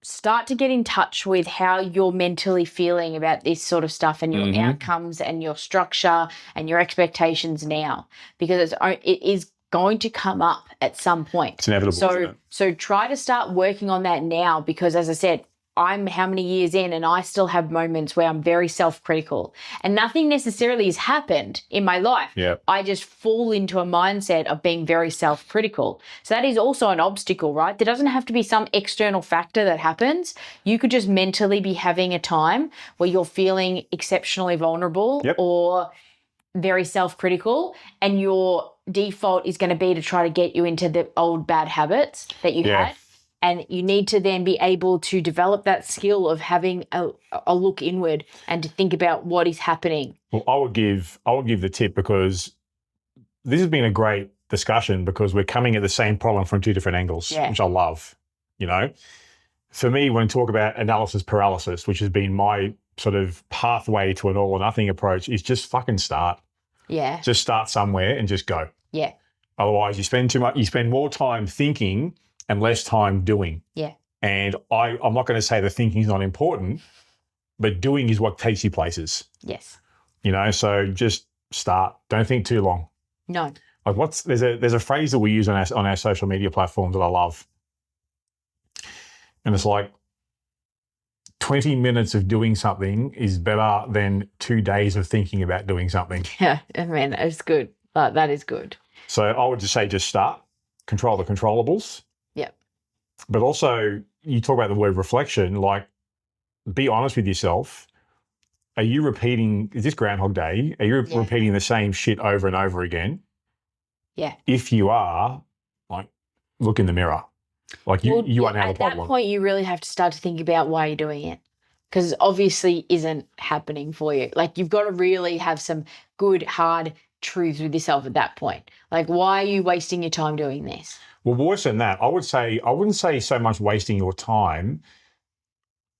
Start to get in touch with how you're mentally feeling about this sort of stuff, and your outcomes and your structure and your expectations now, because it is going to come up at some point. It's inevitable. So try to start working on that now, because as I said, I'm how many years in and I still have moments where I'm very self-critical, and nothing necessarily has happened in my life. Yeah. I just fall into a mindset of being very self-critical. So that is also an obstacle, right? There doesn't have to be some external factor that happens. You could just mentally be having a time where you're feeling exceptionally vulnerable or very self-critical, and your default is going to be to try to get you into the old bad habits that you had. And you need to then be able to develop that skill of having a look inward and to think about what is happening. Well, I would give the tip, because this has been a great discussion, because we're coming at the same problem from two different angles, which I love. For me, when we talk about analysis paralysis, which has been my sort of pathway to an all or nothing approach, is just fucking start. Yeah. Just start somewhere and just go. Yeah. Otherwise, you spend more time thinking and less time doing. Yeah. And I'm not going to say the thinking is not important, but doing is what takes you places. Yes. So just start. Don't think too long. No. There's a phrase that we use on our social media platforms that I love. And it's like, 20 minutes of doing something is better than 2 days of thinking about doing something. Yeah, I mean, it's good. That is good. So I would just say just start, control the controllables. Yep. But also, you talk about the word reflection, like be honest with yourself. Are you repeating, is this Groundhog Day? Are you repeating the same shit over and over again? Yeah. If you are, like, look in the mirror. Like you are now the problem. At that point, you really have to start to think about why you're doing it, because obviously isn't happening for you. Like you've got to really have some good, hard truths with yourself at that point. Like, why are you wasting your time doing this? Well, worse than that, I wouldn't say so much wasting your time.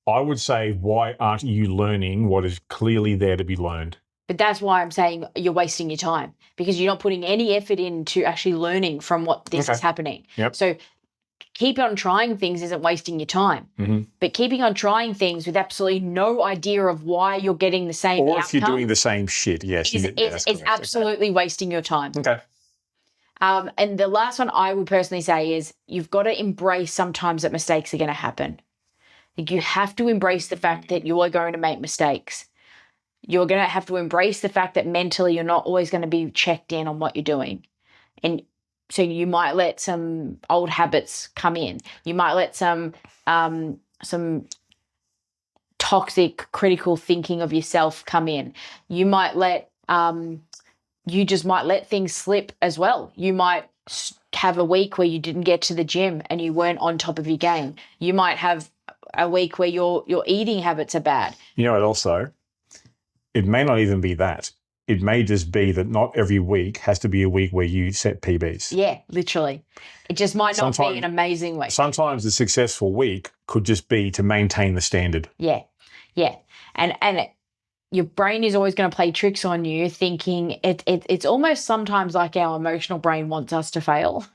I would say, why aren't you learning what is clearly there to be learned? But that's why I'm saying you're wasting your time, because you're not putting any effort into actually learning from what this is happening. Yep. So keep on trying things isn't wasting your time. Mm-hmm. But keeping on trying things with absolutely no idea of why you're getting the same outcome. Or if you're doing the same shit, yes. It's absolutely wasting your time. Okay. And the last one I would personally say is you've got to embrace sometimes that mistakes are going to happen. Like you have to embrace the fact that you are going to make mistakes. You're going to have to embrace the fact that mentally you're not always going to be checked in on what you're doing. And so you might let some old habits come in. You might let some toxic, critical thinking of yourself come in. You might let you just might let things slip as well. You might have a week where you didn't get to the gym and you weren't on top of your game. You might have a week where your eating habits are bad. You know what also? It may not even be that. It may just be that not every week has to be a week where you set PBs. Yeah, literally. It just might not be an amazing week. Sometimes the successful week could just be to maintain the standard. Yeah, yeah. And your brain is always going to play tricks on you, thinking it's almost sometimes like our emotional brain wants us to fail,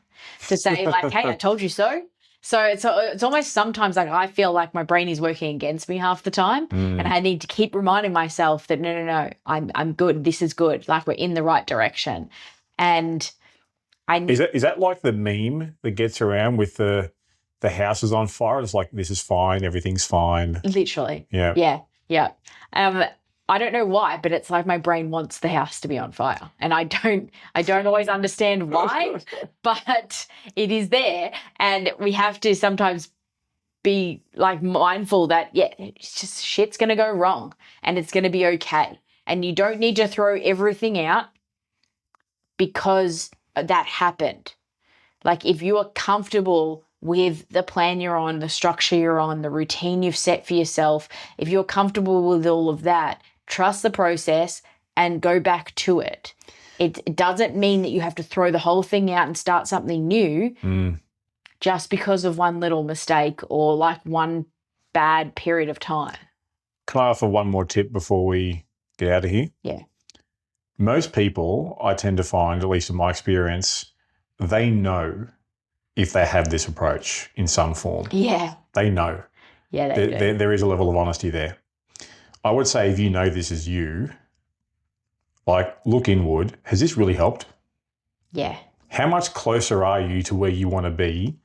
to say like, hey, I told you so. So it's almost sometimes like I feel like my brain is working against me half the time, and I need to keep reminding myself that no, I'm good. This is good. Like we're in the right direction. And is that like the meme that gets around with the house is on fire? It's like, this is fine, everything's fine. Literally. Yeah. Yeah. I don't know why, but it's like my brain wants the house to be on fire. And I don't always understand why, but it is there. And we have to sometimes be like mindful that, it's just shit's going to go wrong and it's going to be okay. And you don't need to throw everything out because that happened. Like if you are comfortable with the plan you're on, the structure you're on, the routine you've set for yourself, if you're comfortable with all of that, trust the process and go back to it. It doesn't mean that you have to throw the whole thing out and start something new just because of one little mistake or like one bad period of time. Can I offer one more tip before we get out of here? Yeah. Most people, I tend to find, at least in my experience, they know if they have this approach in some form. Yeah. They know. Yeah, they do. There is a level of honesty there. I would say if you know this is you, like look inward. Has this really helped? Yeah. How much closer are you to where you want to be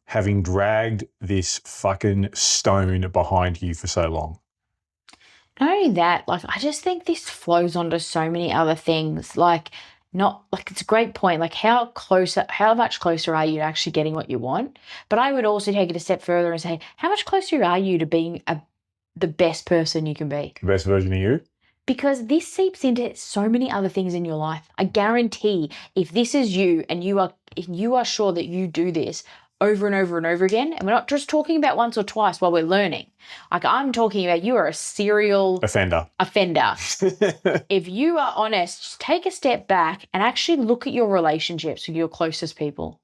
having dragged this fucking stone behind you for so long? Not only that, like I just think this flows onto so many other things. Like not like it's a great point. Like how much closer are you to actually getting what you want? But I would also take it a step further and say, how much closer are you to being the best person you can be? The best version of you? Because this seeps into so many other things in your life. I guarantee if this is you and you are sure that you do this over and over and over again, and we're not just talking about once or twice while we're learning. Like I'm talking about you are a serial offender. If you are honest, just take a step back and actually look at your relationships with your closest people.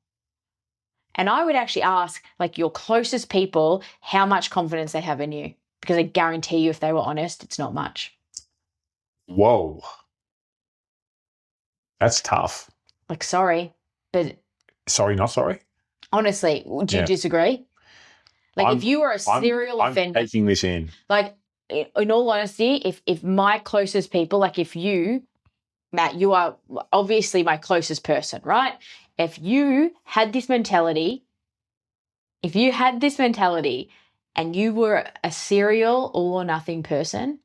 And I would actually ask like your closest people how much confidence they have in you. Because I guarantee you if they were honest, it's not much. Whoa. That's tough. Like, sorry, but... Sorry, not sorry? Honestly, do you disagree? Like, if you were a serial offender... I'm taking this in. Like, in all honesty, if my closest people, like if you, Matt, you are obviously my closest person, right? If you had this mentality and you were a serial all or nothing person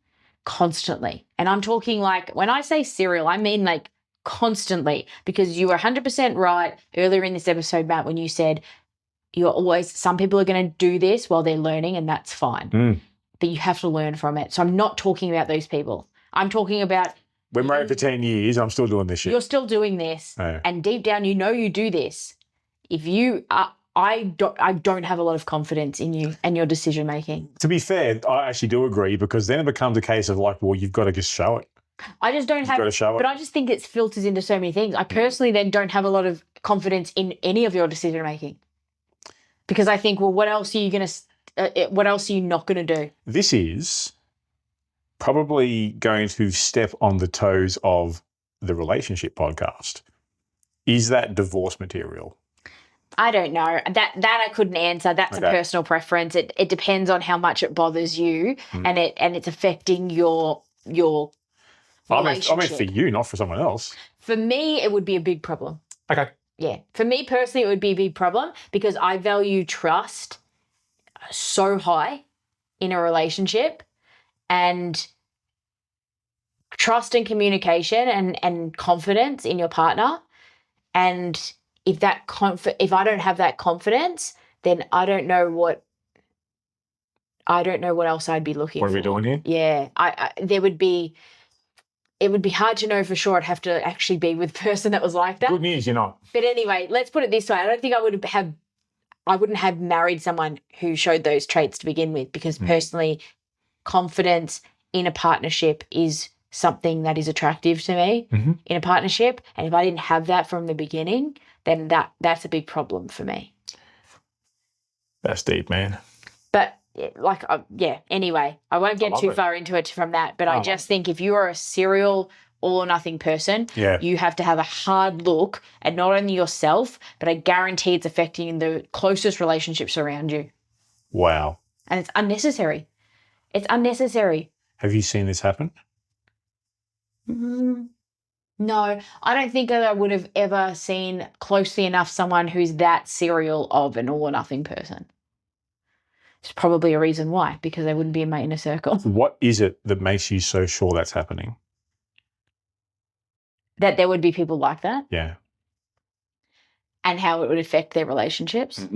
constantly, and I'm talking like, when I say serial, I mean like constantly, because you were 100% right earlier in this episode, Matt, when you said some people are going to do this while they're learning, and that's fine. But you have to learn from it. So I'm not talking about those people. I'm talking about, we're married for 10 years. I'm still doing this shit. You're still doing this. Yeah. And deep down, you know you do this. If you are, I don't have a lot of confidence in you and your decision making. To be fair, I actually do agree, because then it becomes a case of like, well, you've got to just show it. I just don't have, got to show it. But I just think it filters into so many things. I personally then don't have a lot of confidence in any of your decision making, because I think, well, what else are you not going to do? This is probably going to step on the toes of the relationship podcast. Is that divorce material? I don't know. That I couldn't answer. That's a personal preference. It depends on how much it bothers you, and it's affecting your relationship. I mean for you, not for someone else. For me, it would be a big problem. Okay. Yeah. For me personally, it would be a big problem, because I value trust so high in a relationship, and trust and communication and confidence in your partner. And if I don't have that confidence, then I don't know what else I'd be looking for. What are we doing here? Yeah. It would be hard to know for sure. I'd have to actually be with a person that was like that. Good news, you're not. But anyway, let's put it this way. I don't think I wouldn't have married someone who showed those traits to begin with, because personally, confidence in a partnership is something that is attractive to me in a partnership. And if I didn't have that from the beginning, then that's a big problem for me. That's deep, man. But anyway, I won't get too far into it from that. But I just think if you are a serial all or nothing person, you have to have a hard look at not only yourself, but I guarantee it's affecting the closest relationships around you. Wow. And it's unnecessary. It's unnecessary. Have you seen this happen? No, I don't think that I would have ever seen closely enough someone who's that serial of an all or nothing person. It's probably a reason why, because they wouldn't be in my inner circle. What is it that makes you so sure that's happening? That there would be people like that? Yeah. And how it would affect their relationships?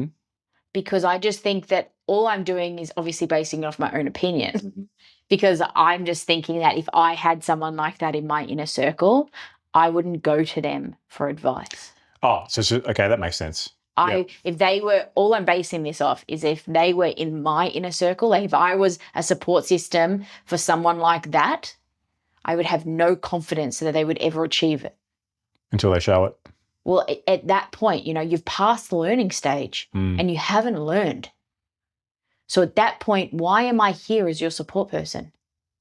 Because I just think that all I'm doing is obviously basing it off my own opinion, because I'm just thinking that if I had someone like that in my inner circle, I wouldn't go to them for advice. Oh, so okay, that makes sense. If they were, all I'm basing this off is if they were in my inner circle, like if I was a support system for someone like that, I would have no confidence that they would ever achieve it. Until they show it. Well, at that point, you've passed the learning stage and you haven't learned. So at that point, why am I here as your support person?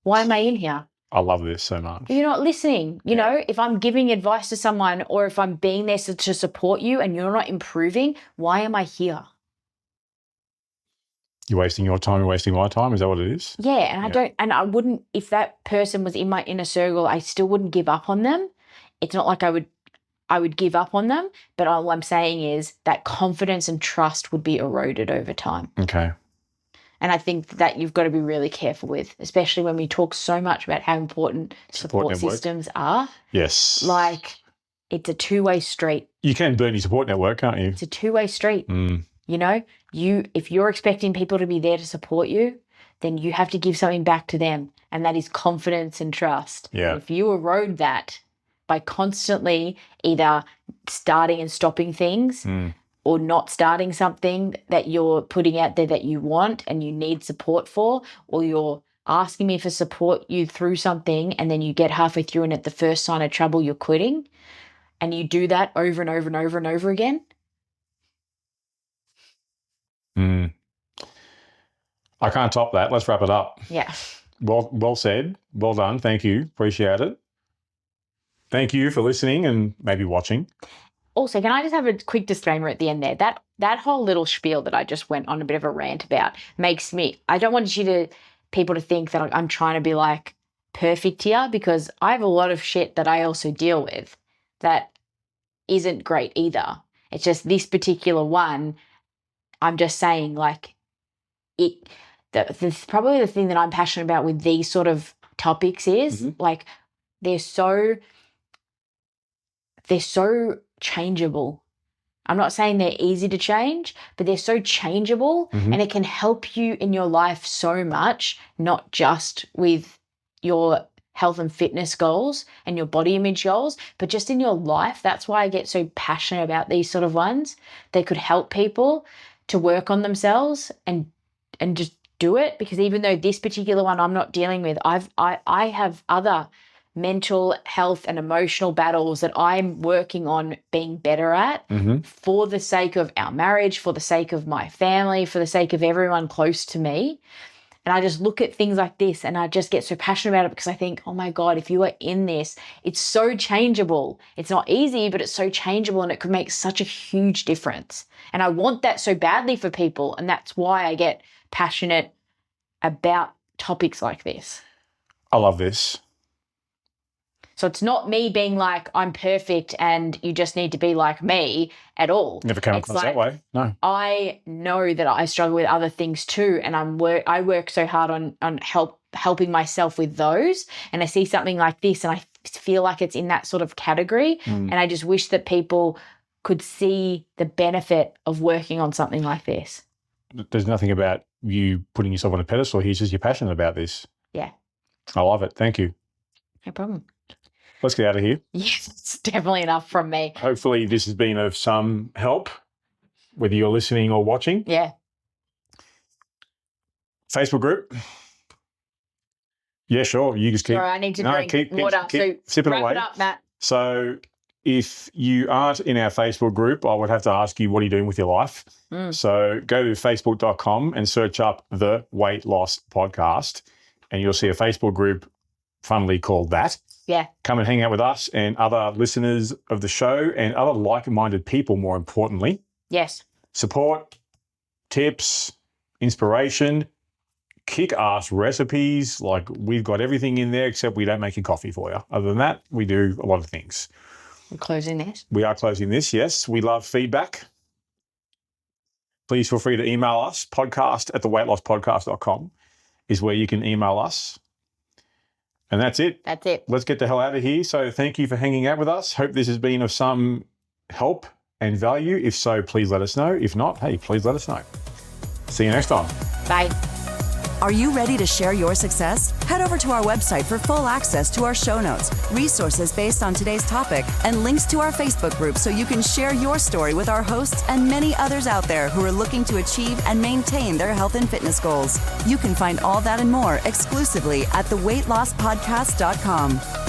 Why am I in here? I love this so much. You're not listening. You know, if I'm giving advice to someone, or if I'm being there to support you and you're not improving, why am I here? You're wasting your time, you're wasting my time. Is that what it is? Yeah, and I wouldn't, if that person was in my inner circle, I still wouldn't give up on them. It's not like I would give up on them, but all I'm saying is that confidence and trust would be eroded over time. Okay. And I think that you've got to be really careful with, especially when we talk so much about how important support systems are. Yes. Like, it's a two-way street. You can burn your support network, can't you? It's a two-way street. If you're expecting people to be there to support you, then you have to give something back to them, and that is confidence and trust. Yeah. And if you erode that by constantly either starting and stopping things, or not starting something that you're putting out there that you want and you need support for, or you're asking me for support you through something, and then you get halfway through and at the first sign of trouble you're quitting, and you do that over and over and over and over again. I can't top that. Let's wrap it up. Yeah. Well said. Well done. Thank you. Appreciate it. Thank you for listening and maybe watching. Also, can I just have a quick disclaimer at the end there? That whole little spiel that I just went on a bit of a rant about makes me, I don't want people to think that I'm trying to be like perfect here, because I have a lot of shit that I also deal with that isn't great either. It's just this particular one, I'm just saying, like, probably the thing that I'm passionate about with these sort of topics is like they're so changeable. I'm not saying they're easy to change, but they're so changeable and it can help you in your life so much, not just with your health and fitness goals and your body image goals, but just in your life. That's why I get so passionate about these sort of ones. They could help people to work on themselves and just do it, because even though this particular one I'm not dealing with, I have other mental health and emotional battles that I'm working on being better at for the sake of our marriage, for the sake of my family, for the sake of everyone close to me. And I just look at things like this and I just get so passionate about it because I think, oh my God, if you are in this, it's so changeable. It's not easy, but it's so changeable and it could make such a huge difference. And I want that so badly for people. And that's why I get passionate about topics like this. I love this. So it's not me being like, I'm perfect and you just need to be like me at all. Never came across that way. No. I know that I struggle with other things too. And I work so hard on helping myself with those. And I see something like this and I feel like it's in that sort of category. And I just wish that people could see the benefit of working on something like this. There's nothing about you putting yourself on a pedestal here. It's just you're passionate about this. Yeah. I love it. Thank you. No problem. Let's get out of here. Yes, it's definitely enough from me. Hopefully this has been of some help, whether you're listening or watching. Yeah. Facebook group. Yeah, sure. You just keep. Sorry, I need to drink water. Keep sipping wrap away. it up, Matt. So if you aren't in our Facebook group, I would have to ask you, what are you doing with your life? So go to facebook.com and search up The Weight Loss Podcast, and you'll see a Facebook group funnily called that. Yeah. Come and hang out with us and other listeners of the show and other like-minded people, more importantly. Yes. Support, tips, inspiration, kick-ass recipes. Like, we've got everything in there except we don't make your coffee for you. Other than that, we do a lot of things. We're closing this. We are closing this, yes. We love feedback. Please feel free to email us. podcast@theweightlosspodcast.com is where you can email us. And that's it. That's it. Let's get the hell out of here. So thank you for hanging out with us. Hope this has been of some help and value. If so, please let us know. If not, hey, please let us know. See you next time. Bye. Are you ready to share your success? Head over to our website for full access to our show notes, resources based on today's topic, and links to our Facebook group so you can share your story with our hosts and many others out there who are looking to achieve and maintain their health and fitness goals. You can find all that and more exclusively at theweightlosspodcast.com.